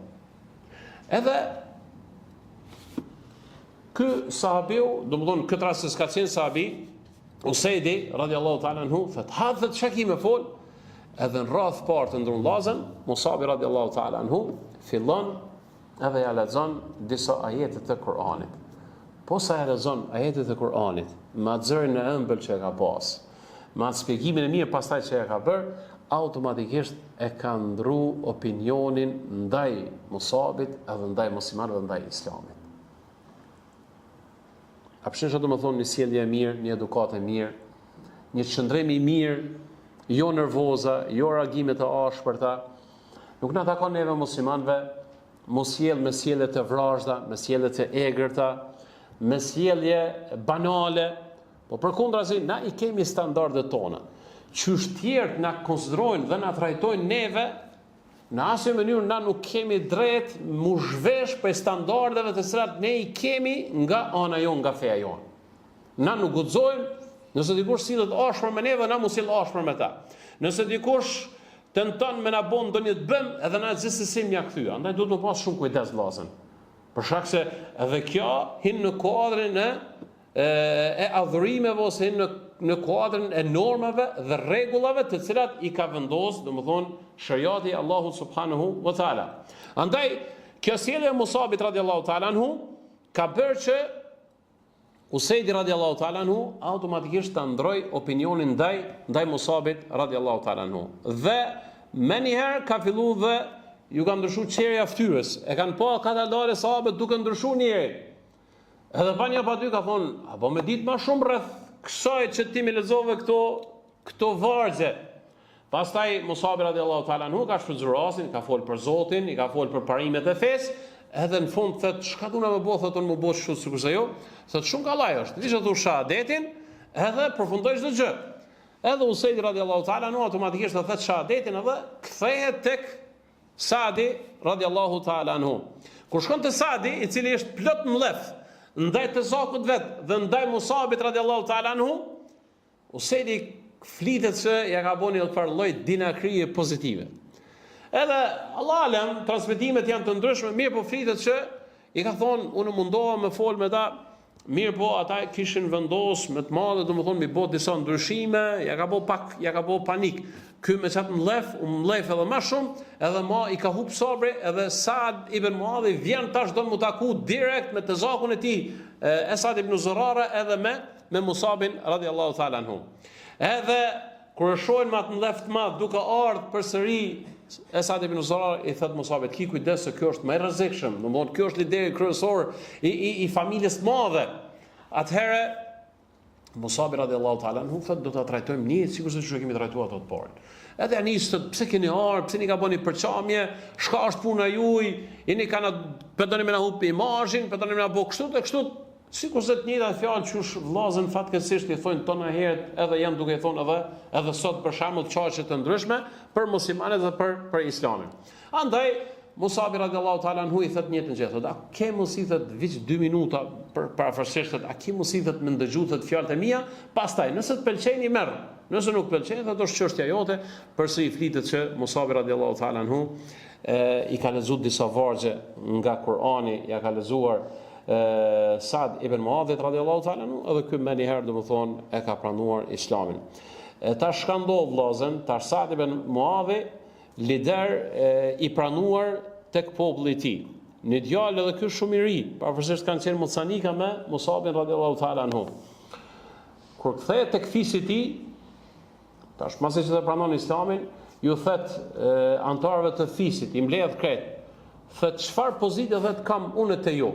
[SPEAKER 1] Edhe ky sahabiu, domethënë këtë rast se s'ka qenë sahabi, Usaidi radiallahu ta'ala anhu, thët, ha thët çka ki me fol, edhe në radhë parë të ndruan vllazën, Musabi radiallahu ta'ala anhu fillon edhe ja lexon disa ajete të Kur'anit. Po sa ja lexon ajetet e Kur'anit, me atë zërin e ëmbël që e ka pas, me atë shpjegimin e mirë pastaj që e ka bërë, automatikisht e ka ndru opinionin ndaj Musabit edhe ndaj muslimanëve ndaj Islamit. A përshin që do më thonë një sjellje e mirë, një edukatë e mirë, një qëndrimi i mirë, jo nervoza, jo reagime të ashpërta. Nuk na takon neve muslimanëve mos sjell me sjellje të vrazhda, me sjellje të egërta, me sjellje banale, po përkundrazi na i kemi standardet tona. Qysh tjerë na konsiderojnë dhe na trajtojnë neve, në asnjë mënyrë na nuk kemi drejt mu zhvesh për standardeve të cilat ne i kemi nga ana jonë, nga feja jonë. Na nuk guxojmë. Nëse dikush sillet ashpër me neve, na mos sill ashpër me ta. Nëse dikush tenton me na bën ndonjë të bëm, edhe na gjithsesi mja kthy. Andaj duhet të pas shumë kujdes vllazën. Për shkak se edhe kjo hin në kuadrin e adhurimeve ose hin në kuadrin e normave dhe rregullave të cilat i ka vendosur, domethënë, shariati Allahu subhanahu wa taala. Andaj kjo sjellje e Musabit radiallahu ta'ala anhu ka bërë që Usaidi radiallahu ta'ala anhu automatikisht të ndroj opinionin ndaj Musabit radiallahu ta'ala anhu. Dhe me njëherë ka fillu dhe ju ka ndryshu qerja ftyrës. E kanë pa kataldare sahabët duke ndryshu njëri. Edhe pa një pa dy ka thonë, apo me ditë ma shumë rreth kësaj që ti me lezove këto vargje. Pastaj Musabi radiallahu ta'ala anhu ka shfrytzuar rastin, ka folë për Zotin, i ka folë për parimet e fesë, edhe në fund thot, çka duna më bë, thotë unë më bësh kështu sikur se jo, thotë shumë kallaj është. Vishë thu shahadetin, edhe përfundoj çdo gjë. Edhe Usaidi radiallahu ta'ala anhu automatikisht do thot shahadetin edhe kthehet tek Saadi radiallahu ta'ala anhu. Kur shkon te Saadi, i cili është plot mllef ndaj të zakut vet dhe ndaj Musabit radiallahu ta'ala anhu, Usaidi flitet se ja ka bënë një farë lloj dinakrije pozitive. Edhe Allah alem, transmetimet janë të ndryshme, mirë po flitet që i ka thonë, unë mundoha me fol me ta, mirë po ata kishin vendos me të madhe, domethënë mi bë disa ndryshime, ja ka bë panik. Ky me çat mllef, u mllef edhe më shumë, edhe ma i ka hub sabri, edhe Saad ibn Muadhi vjen tash do mu taku direkt me të zakun e tij, Esad ibn Zurara edhe me Musabin radiallahu ta'ala anhu. Edhe kur e shohin me atë mllef të madh duke ardhur përsëri Esad ibn Zurara i thot Musabit, ki kujdes se kjo është më i rrezikshëm, domthonë kjo është lideri kryesor i familjes të madhe. Atëherë Musabi radiallahu ta'ala anhu thot do ta trajtojmë një sikur se çu kemi trajtuar ato të parën. Edhe ja nisë, pse keni ardhur, pse ni ka bëni përçamje, çka është puna juaj, jeni kanë përdoni me na hupi imazhin, përdoni me na bë kështu dhe kështu. Sikur se të njëjtat fjalë qysh vllazën fatkeqësisht i thonë tona herët, edhe janë duke i thonë edhe sot për shembull çështje të ndryshme për muslimanët dhe për islamin. Andaj Musabi radiallahu ta'ala anhu i thot njëtën gjë, a ke mundësi thot veç 2 minuta për parafërsisht a ke mundësi thot më ndëgju thot fjalët e mia, pastaj nëse të pëlqejnë i merr, nëse nuk pëlqejnë thot është çështja jote, përse i flitet që Musabi radiallahu ta'ala anhu i ka lexuar disa vargje nga Kurani, ja ka lexuar Saad ibn Muadhit radiallahu ta'ala anhu, edhe ky më një herë domethënë e ka pranuar islamin. Tash ka ndodhur vllazën, tash Saad ibn Muadhi lider i pranuar tek populli i tij. Një djalë edhe ky shumë i ri, pavarësisht kanë qenë mocanika me Musabin radiallahu ta'ala anhu. Kur kthehet tek fisi i tij, tash pasi që pranon islamin, ju thet antarëve të fisit, i mbledh krejt. Thet çfarë pozite vet kam unë te ju.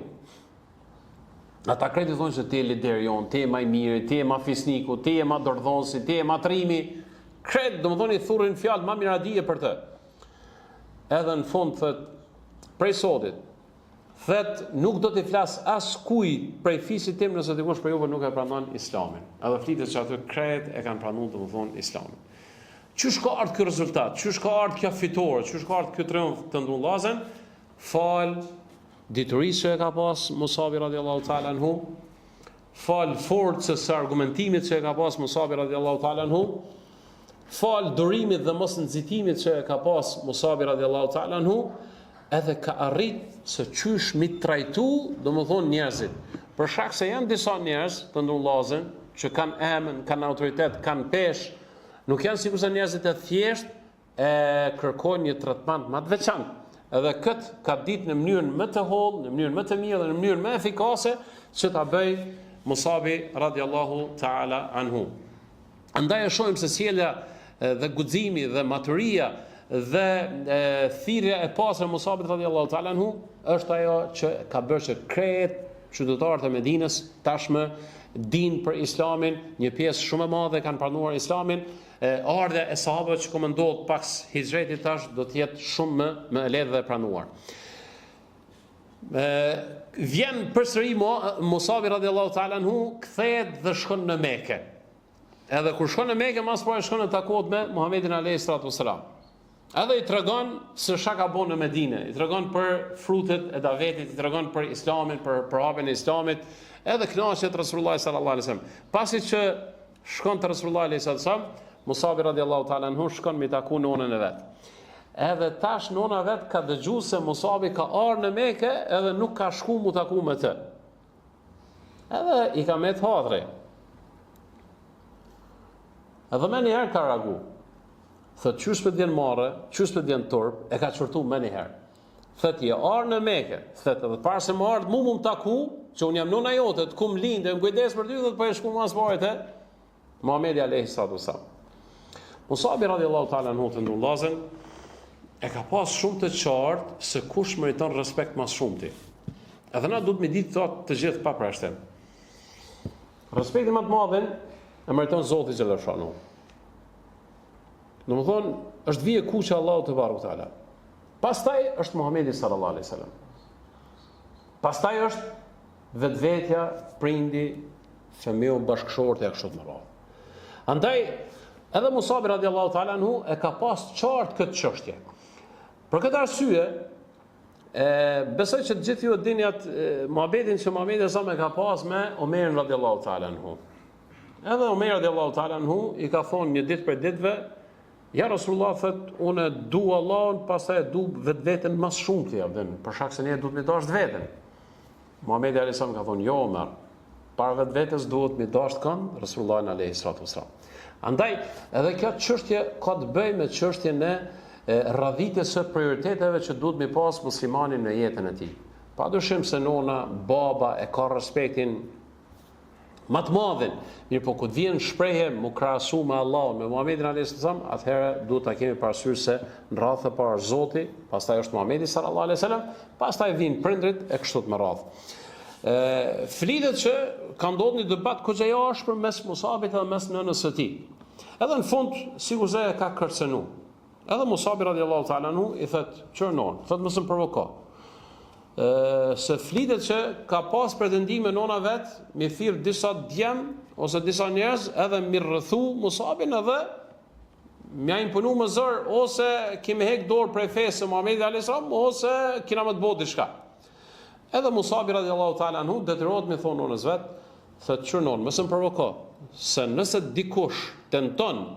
[SPEAKER 1] Ata krejt i thonë se ti je lideri jon, ti je më i miri, ti je më fisniku, ti je më dordhonsi, ti je më trimi. Krejt domethënë i thurrin fjalë më miradije për të. Edhe në fund thët, prej sotit, thët nuk do t'i flas as kuj prej fisit tim nëse dikush për juve nuk e pranon islamin. Edhe flitet që aty krejt e kanë pranuar domethënë islamin. Qysh ka ardhur ky rezultat? Qysh ka ardhur kjo fitore? Qysh ka ardhur ky triumf të ndrullazën? Fal diturisë që e ka pas Musabi radiallahu ta'ala anhu, fal forcës së argumentimit që e ka pas Musabi radiallahu ta'ala anhu, fal durimit dhe mos nxitimit që e ka pas Musabi radiallahu ta'ala anhu, edhe ka arrit se qysh mi trajtu, domethënë njerëzit. Për shkak se janë disa njerëz të ndrullazën që kanë emën, kanë autoritet, kanë peshë, nuk janë sikurse njerëzit e thjesht e kërkojnë një trajtament më të veçantë. Edhe këtë ka ditë në mënyrën më të hollë, në mënyrën më të mirë dhe në mënyrën më efikase që ta bëj Musabi radiallahu ta'ala anhu. Andaj e shohim se sjellja dhe guximi dhe maturia dhe thirrja e pasur e Musabit radiallahu ta'ala anhu është ajo që ka bërë që krejt qytetarët e Medinës tashmë din për islamin, një pjesë shumë e madhe kanë pranuar islamin, ardha e sahabëve që komendohet pas hijrëtit tash do të jetë shumë më e lehtë dhe e pranuar. Vjen përsëri Musabi radiallahu ta'ala anhu, kthehet dhe shkon në Mekë. Edhe kur shkon në Mekë, mas pari shkon në takohet me Muhamedit alayhi salatu wasalam. Edhe i tregon se çka ka bën në Medinë, i tregon për frutet e davetit, i tregon për islamin, për hapjen e islamit, edhe kënaqet Resulullah sallallahu alaihi wasallam. Pasi që shkon te Resulullah sallallahu alaihi wasallam, Musabi radiallahu ta'ala anhu shkon me taku nonën e vet. Edhe tash nona vet ka dëgjuar se Musabi ka ardhur në Mekë edhe nuk ka shku mu taku me të. Edhe i ka met hadhri. Edhe më një herë ka reagu. Thot qysh për t'jen marrë, qysh për t'jen turp, e ka qërtu më një herë. Thot je ardhur në Mekë, thot edhe para se më ardh mu taku, që unë jam nona jote, të kum lindë, më kujdes për ty, thot po e shku mas pari te Muhamedi alayhi salatu wasallam. Musabi radiallahu ta'ala anhu të ndrullazën, e ka pas shumë të qartë se kush meriton respekt mas shumti. Edhe na duhet me ditë thot të gjithë pa përshtim. Respekti më të madhin e meriton Zoti xhaleshanu. Pastaj është vetvetja, prindi, fëmiu, bashkëshortja kështu me radhë. Andaj edhe Musabi radiallahu ta'ala anhu e ka pas qartë këtë çështje. Për këtë arsye, besoj që të gjithë ju e dini atë muhabetin që Muhamedi sa me ka pas me Omerin radiallahu ta'ala anhu. Edhe Omer radiallahu ta'ala anhu i ka thonë një ditë për ditëve, ja Rasulullah thot, unë du Allahun, pastaj du vetveten më shumë të javën, për shkak se ne duhet të dash veten. Muhamedi alayhis salam ka thonë, jo Omer, para vetvetes duhet të dash kënd Rasulullah alayhi salatu wasalam. Andaj, edhe kjo çështje ka të bëjë me çështjen e radhitjes së prioriteteve që duhet mi pas muslimanin në jetën e tij. Padyshim se nona, baba e ka respektin më të madhin, mirë po kur vjen shprehje mu krahasu me Allahun, me Muhamedit alayhis salam, atëherë duhet ta kemi parasysh se në radhë para Zoti, pastaj është Muhamedi sallallahu alaihi wasallam, pastaj vijnë prindrit e kështu me radhë. Flitet që ka ndodhur një debat goxha i ashpër mes Musabit dhe mes nënës së tij. Edhe në fund sigurisht e ka kërcënuar. Edhe Musabi radiallahu ta'ala anhu i thot, "Çornon, thot mos më provoko." Se flitet që ka pas pretendime nona vet, mi thirr disa djem ose disa njerëz edhe mi rrethu Musabin edhe mja imponu më zër ose kemi hek dorë prej fesë së Muhamedit alayhis salam ose kina më të bëu diçka. Edhe Musabi radiallahu ta'ala anhu detyrohet mi thonë nonës vet, thot "Çornon, mos më provoko, se nëse dikush tenton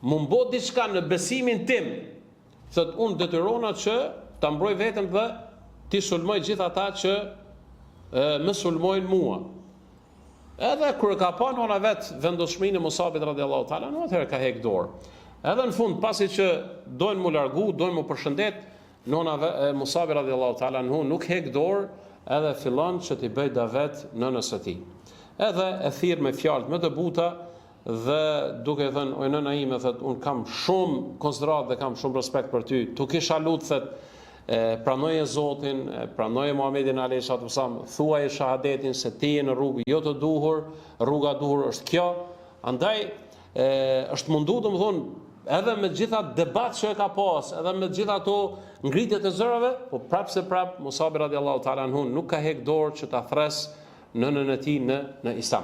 [SPEAKER 1] mu mbo diçka në besimin tim, thot unë detyrona që ta mbroj veten dhe ti sulmoj gjithë ata që më sulmojnë mua." Edhe kur ka pa nona vet vendosmërinë e Musabit radiallahu ta'ala, atëherë ka hek dorë. Edhe në fund, pasi që dojnë mu largu, dojnë mu përshëndet, nona Musabi radiallahu ta'ala nuk hek dorë, edhe fillon që t'i bëj davet nënës së tij. Edhe e thirr me fjalë më të buta dhe duke thënë, "O nëna ime, thot, un kam shumë konsiderat dhe kam shumë respekt për ty. Tu kisha lut, thot, pranoje Zotin, pranoje Muhamedit alayhi salatu wasallam, thuaje shahadetin se ti je në rrugë jo të duhur, rruga e duhur është kjo." Andaj është mundu, domethënë, edhe me gjitha debat që e ka pas, edhe me gjitha ato ngritjet e zërave, po prapë se prapë Musabi radiallahu ta'ala anhu nuk ka hek dorë që ta thres nënën e tij në Islam.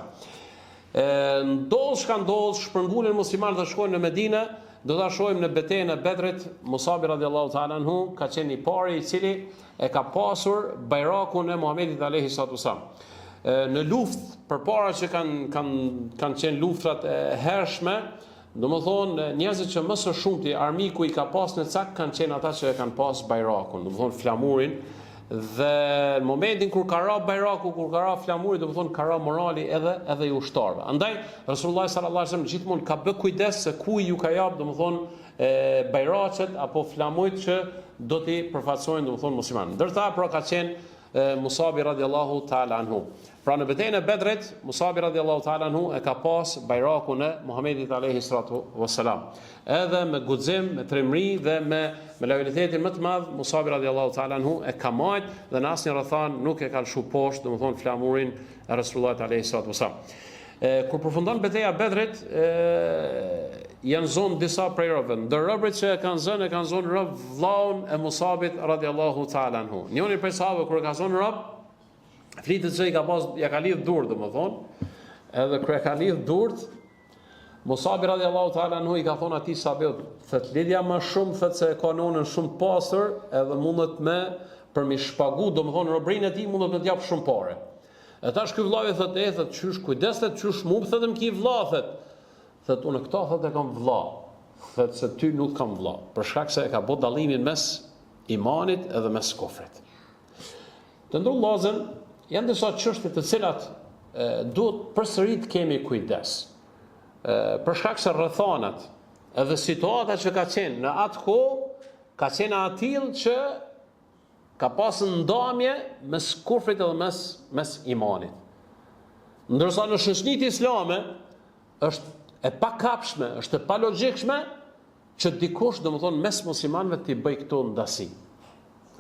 [SPEAKER 1] Ndodh shpërngulën muslimanët dhe shkojnë në Medinë, do ta shohim në betejën e Bedrit. Musabi radiallahu ta'ala anhu ka qenë i pari i cili e ka pasur bajrakun e Muhamedit alayhi salatu wasallam. Në luftë përpara që kanë qenë luftrat e hershme, domethënë njerëzit që më së shumti armiku i ka pas në cak kanë qenë ata që e kanë pas bajrakun, domethënë flamurin. Dhe në momentin kur ka ra bajraku, kur ka ra flamuri, do të thonë ka ra morali edhe i ushtarëve. Andaj Rasulullah sallallahu alaihi wasallam gjithmonë ka bë kujdes se ku ju ka jap, do të thonë bajraqet apo flamujt që do t'i përfaqësojnë, do të thonë muslimanë. Ndërsa pra ka qenë Musabi radiallahu ta'ala anhu. Pra në betejën e Bedrit, Musabi radiallahu ta'ala anhu e ka pas bajrakun e Muhamedit alayhi salatu wassalam. Edhe me guxim, me trimëri dhe me lojalitetin më të madh, Musabi radiallahu ta'ala anhu e ka marrë dhe në asnjë rrethan nuk e ka lshu poshtë, domethënë flamurin e Resulullahit alayhi salatu wassalam. Kur përfundon betejë e Bedrit, janë zonë disa prej robëve. Ndër robërit që e kanë zonë rob vllaun e Musabit radiallahu ta'ala anhu. Njëri prej sahabëve kur ka zonë rob, flitet se ja ka lidh durt, domethënë, edhe kur e ka lidh durt, Musabi radiallahu ta'ala anhu i ka thonë atij sahabit, thot lidhja më shumë, thot se e ka nonën shumë të pastër, edhe mundet me për mi shpagu, domethënë robrinë e tij mundet me të jap shumë parë. E tash ky vllai thot qysh kujdestet, qysh mua thotëm ki vlla, thot unë këto thot e kam vlla, thot se ty nuk kam vlla, për shkak se e ka bë dallimin mes imanit edhe mes kufrit. Të ndër vllazën, janë disa çështje të cilat duhet përsëri të kemi kujdes. Për shkak se rrethanat edhe situata që ka qenë në atë kohë ka qenë atill që ka pasur ndamje mes kufrit edhe mes imanit. Ndërsa në shoqëritë islame është e pakapshme, është e palogjikshme që dikush, domethënë mes muslimanëve t'i bëj këto ndasi.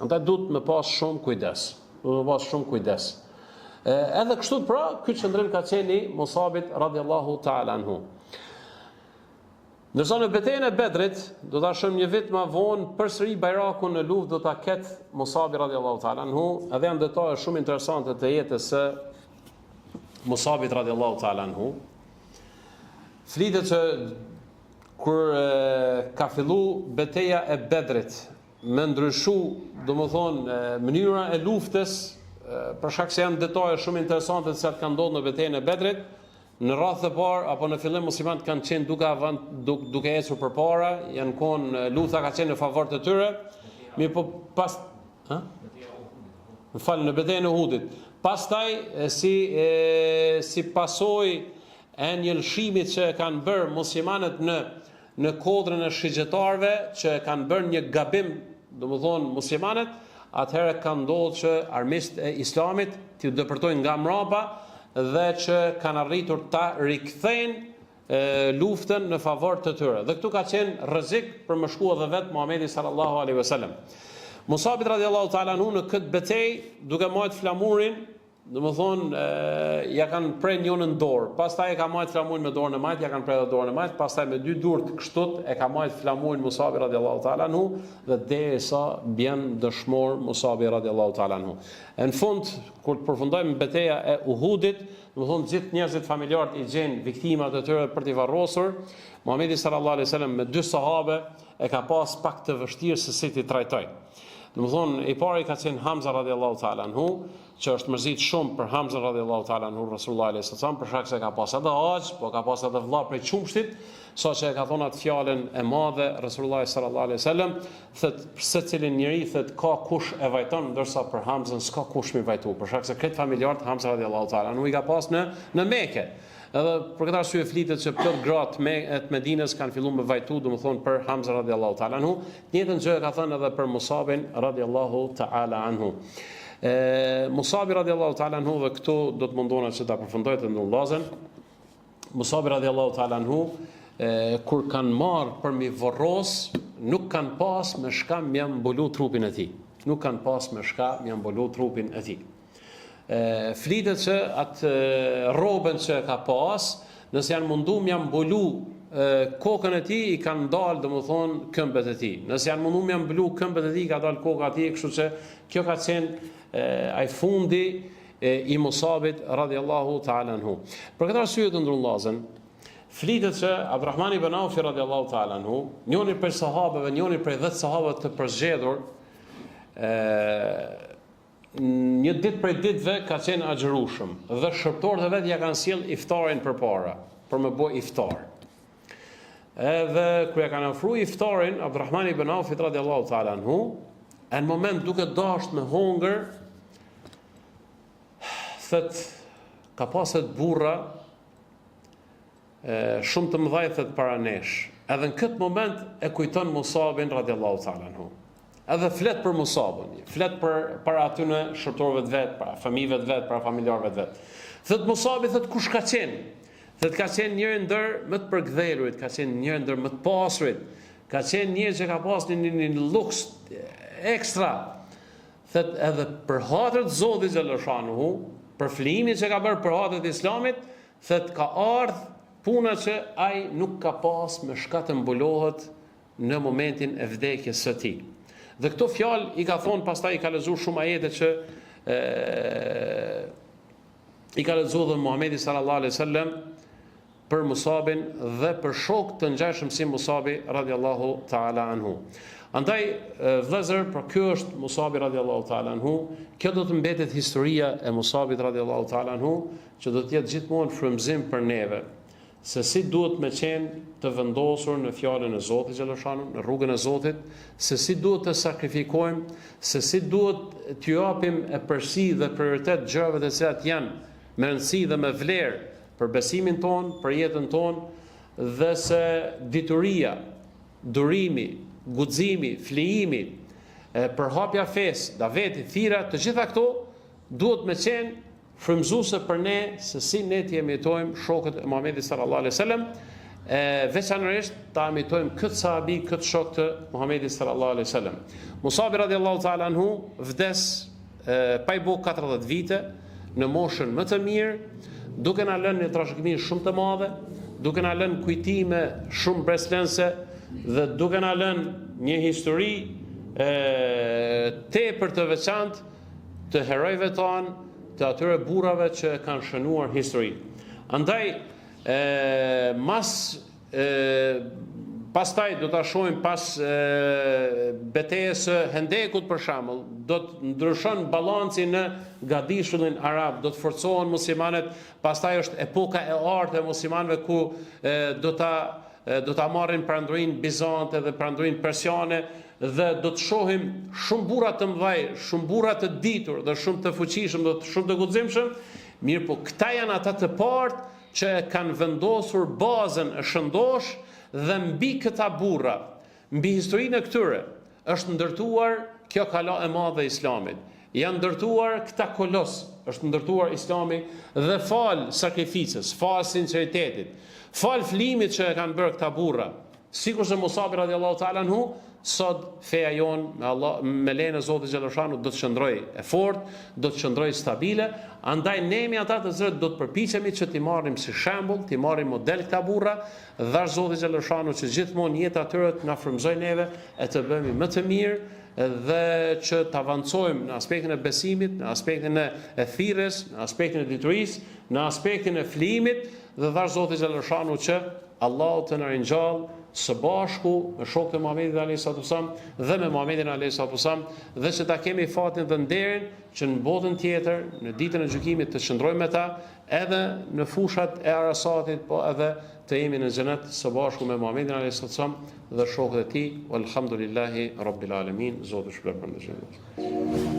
[SPEAKER 1] Andaj duhet me pas shumë kujdes. Edhe kështu pra, ky qëndrim ka qenë i Musabit radiallahu ta'ala anhu. Ndërsa në betejën e Bedrit, do ta shohim një vit më vonë, përsëri bajrakun në luftë do ta ketë Musabi radhiyallahu ta'ala anhu, edhe janë detaje shumë interesante të jetës së Musabit radhiyallahu ta'ala anhu. Flitet se kur ka fillu betejë e Bedrit, me ndryshu, domethënë mënyra e luftës, për shkak se janë detaje shumë interesante që kanë ndodhur në betejën e Bedrit. Në radhë të parë apo në fillim muslimanët kanë qenë duke ecur përpara, janë qenë lufta ka qenë në favor të tyre. Mirë po pas në betejën e Uhudit. Pastaj si pasojë e një lëshimit që kanë bërë muslimanët në kodrën e shigjetarëve, që kanë bërë një gabim, domethënë muslimanët, atëherë ka ndodhur që armiqtë e Islamit t'u depërtojnë nga mbrapa dhe që kanë arritur ta rikthejnë luftën në favor të tyre. Dhe këtu ka qenë rrezik për më shkuar edhe vet Muhamedi sallallahu alaihi wasallam. Musabit radhiyallahu ta'ala anhu në këtë betejë, duke marrë flamurin, domethënë ja kanë prerë njërin në dorë, pastaj e ka marrë flamurin me dorën e majt, ja kanë prerë dorën e majt, pastaj me dy durt kështut e ka marrë flamurin Musabi radhiyallahu ta'ala anhu dhe derisa bjen dëshmor Musabi radhiyallahu ta'ala anhu. Në fund, kur të përfundojmë betejën e Uhudit, domethënë gjithë njerëzit familjarët i gjenë viktimat e tyre për t'i varrosur, Muhamedi sallallahu alaihi wasallam me dy sahabe e ka pas pak të vështirë se si t'i trajtoj. Domethënë i pari ka qenë Hamza radhiyallahu ta'ala anhu, që është mërzit shumë për Hamza radhiyallahu ta'ala anhu Rasulullah alayhi salam, për shkak se ka pas edhe hax, po ka pas edhe vëlla prej qumshtit, saqë e ka thonë atë fjalën e madhe Rasulullah sallallahu alaihi wasallam, thotë secilin njeri thotë ka kush e vajton, ndërsa për Hamzën s'ka kush mi vajtu, për shkak se këtë familjarët Hamza radhiyallahu ta'ala anhu i ka pas në Mekë. Edhe për këtë arsye flitet se plot gratë të Medinës kanë filluar me vajtu, domethënë për Hamza radhiyallahu ta'ala anhu. Të njëjtën gjë ka thënë edhe për Musabin radhiyallahu ta'ala anhu. Musabi radhiyallahu ta'ala anhu, dhe këtu do të mundona që ta përfundoj të ndërlozën. Musabi radhiyallahu ta'ala anhu, kur kanë marrë për mi vorros, nuk kanë pas me shka më mbulu trupin e tij. Nuk kanë pas me shka më mbulu trupin e tij. Flitet që atë robën që ka pas, nëse janë mundu më mbulu kokën e tij, i kanë dalë domethënë këmbët e tij. Nëse janë mundu më mbulu këmbët e tij, ka dalë koka e tij, kështu që kjo ka qenë ai fundi i Musabit radhiyallahu ta'ala anhu. Për këtë arsye të ndrullazën, flitet se Abdurrahman ibn Auf radhiyallahu ta'ala anhu, njëri prej sahabeve, njëri prej 10 sahabëve të përzgjedhur, një ditë prej ditëve ka qenë agjërushëm dhe shërptorët e vet ja kanë sjell iftarin përpara për me bë iftar. Edhe kur ja kanë ofruar iftarin Abdurrahman ibn Auf radhiyallahu ta'ala anhu, në moment duke dashur me hongër, thot ka pasur burra shumë të mëdhaj thot para nesh. Edhe në këtë moment e kujton Musabin radhiyallahu ta'ala anhu. Edhe flet për Musabin, flet për atyre shërtorëve të vet, para fëmijëve të vet, para familjarëve të vet. Thot Musabi, thot kush ka qenë? Thot ka qenë njëri ndër më të përkthëlurit, ka qenë njëri ndër më të pasurit, ka qenë njëri që ka pasur një luks ekstra. Thot edhe për hatër të Zotit xhallashanuhu, për flimin që ka bërë për hatër të Islamit, thot ka ardhur puna që ai nuk ka pas me shka të mbulohet në momentin e vdekjes së tij. Dhe këto fjalë i ka thonë, pastaj i ka lexuar shumë ajete që i ka lexuar dhe Muhamedi sallallahu alaihi wasallam për Musabin dhe për shok të ngjashëm si Musabi radhiyallahu ta'ala anhu. Andaj vëllezër, për ky është Musabi radhiyallahu ta'ala anhu, kjo do të mbetet historia e Musabit radhiyallahu ta'ala anhu, që do të jetë gjithmonë frymëzim për neve, se si duhet me qenë të vendosur në fjalën e Zotit xhallashaну, në rrugën e Zotit, se si duhet të sakrifikojmë, se si duhet t'ju japim e përsi dhe prioritet gjërave të cilat janë me rëndësi dhe me vlerë për besimin ton, për jetën ton, dhe se dituria, durimi, guximi, flijimi, përhapja fesë, daveti, thira, të gjitha këto duhet me qenë frymëzuese për ne se si ne të imitojmë shokët e Muhamedit sallallahu alaihi wasallam, veçanërisht ta imitojmë këtë sahabi, këtë shok të Muhamedit sallallahu alaihi wasallam. Musabi radhiyallahu ta'ala anhu vdes pa i bë 40 vite në moshën më të mirë, duke na lënë një trashëgimi shumë të madhe, duke na lënë kujtime shumë breslënse dhe duke na lënë një histori tepër të veçantë të herojve tanë, të atyre burrave që kanë shënuar historinë. Andaj, pastaj do ta shohim pas betejës së Hendekut për shembull, do të ndryshon balanci në Gadishullin arab, do të forcohen muslimanët, pastaj është epoka e artë e muslimanëve ku do ta marrin perandorinë bizante dhe perandorinë persiane dhe do të shohim shumë burra të mëdhej, shumë burra të ditur dhe shumë të fuqishëm dhe shumë të guximshëm, mirë po këta janë ata të partë që kanë vendosur bazën e shëndosh dhe mbi këta burra, mbi historinë e këtyre, është ndërtuar kjo kala e madhe e Islamit. Janë ndërtuar këta kolos, është ndërtuar Islami dhe fal sakrificës, fal sinceritetit, fal flimit që e kanë bërë këta burra. Sikur se Musabi radiallahu ta'ala anhu, sot feja jonë me lejen e Zotit Xhelashanu do të qëndroj e fortë, do të qëndroj stabile, andaj ne jemi ata të cilët do të përpiqemi që t'i marrim si shembull, t'i marrim model këta burra, dhe Zoti Xhelashanu që gjithmonë jeta e tyre të na frymëzoj neve e të bëhemi më të mirë dhe që të avancojmë në aspektin e besimit, në aspektin e thirrjes, në aspektin e diturisë, në aspektin e flimit dhe Zoti Xhelashanu që Allahu të na ringjallë së bashku me shokët e Muhamedit alayhis salam dhe me Muhamedit alayhis salam dhe që ta kemi fatin dhe nderin që në botën tjetër, në ditën e gjykimit të qëndrojmë me ta, edhe në fushat e Arasatit, po edhe të jemi në xhenet së bashku me Muhamedit alayhis salam dhe shokët e tij. Walhamdulillahi rabbil alamin. Zoti shpërblet për ne.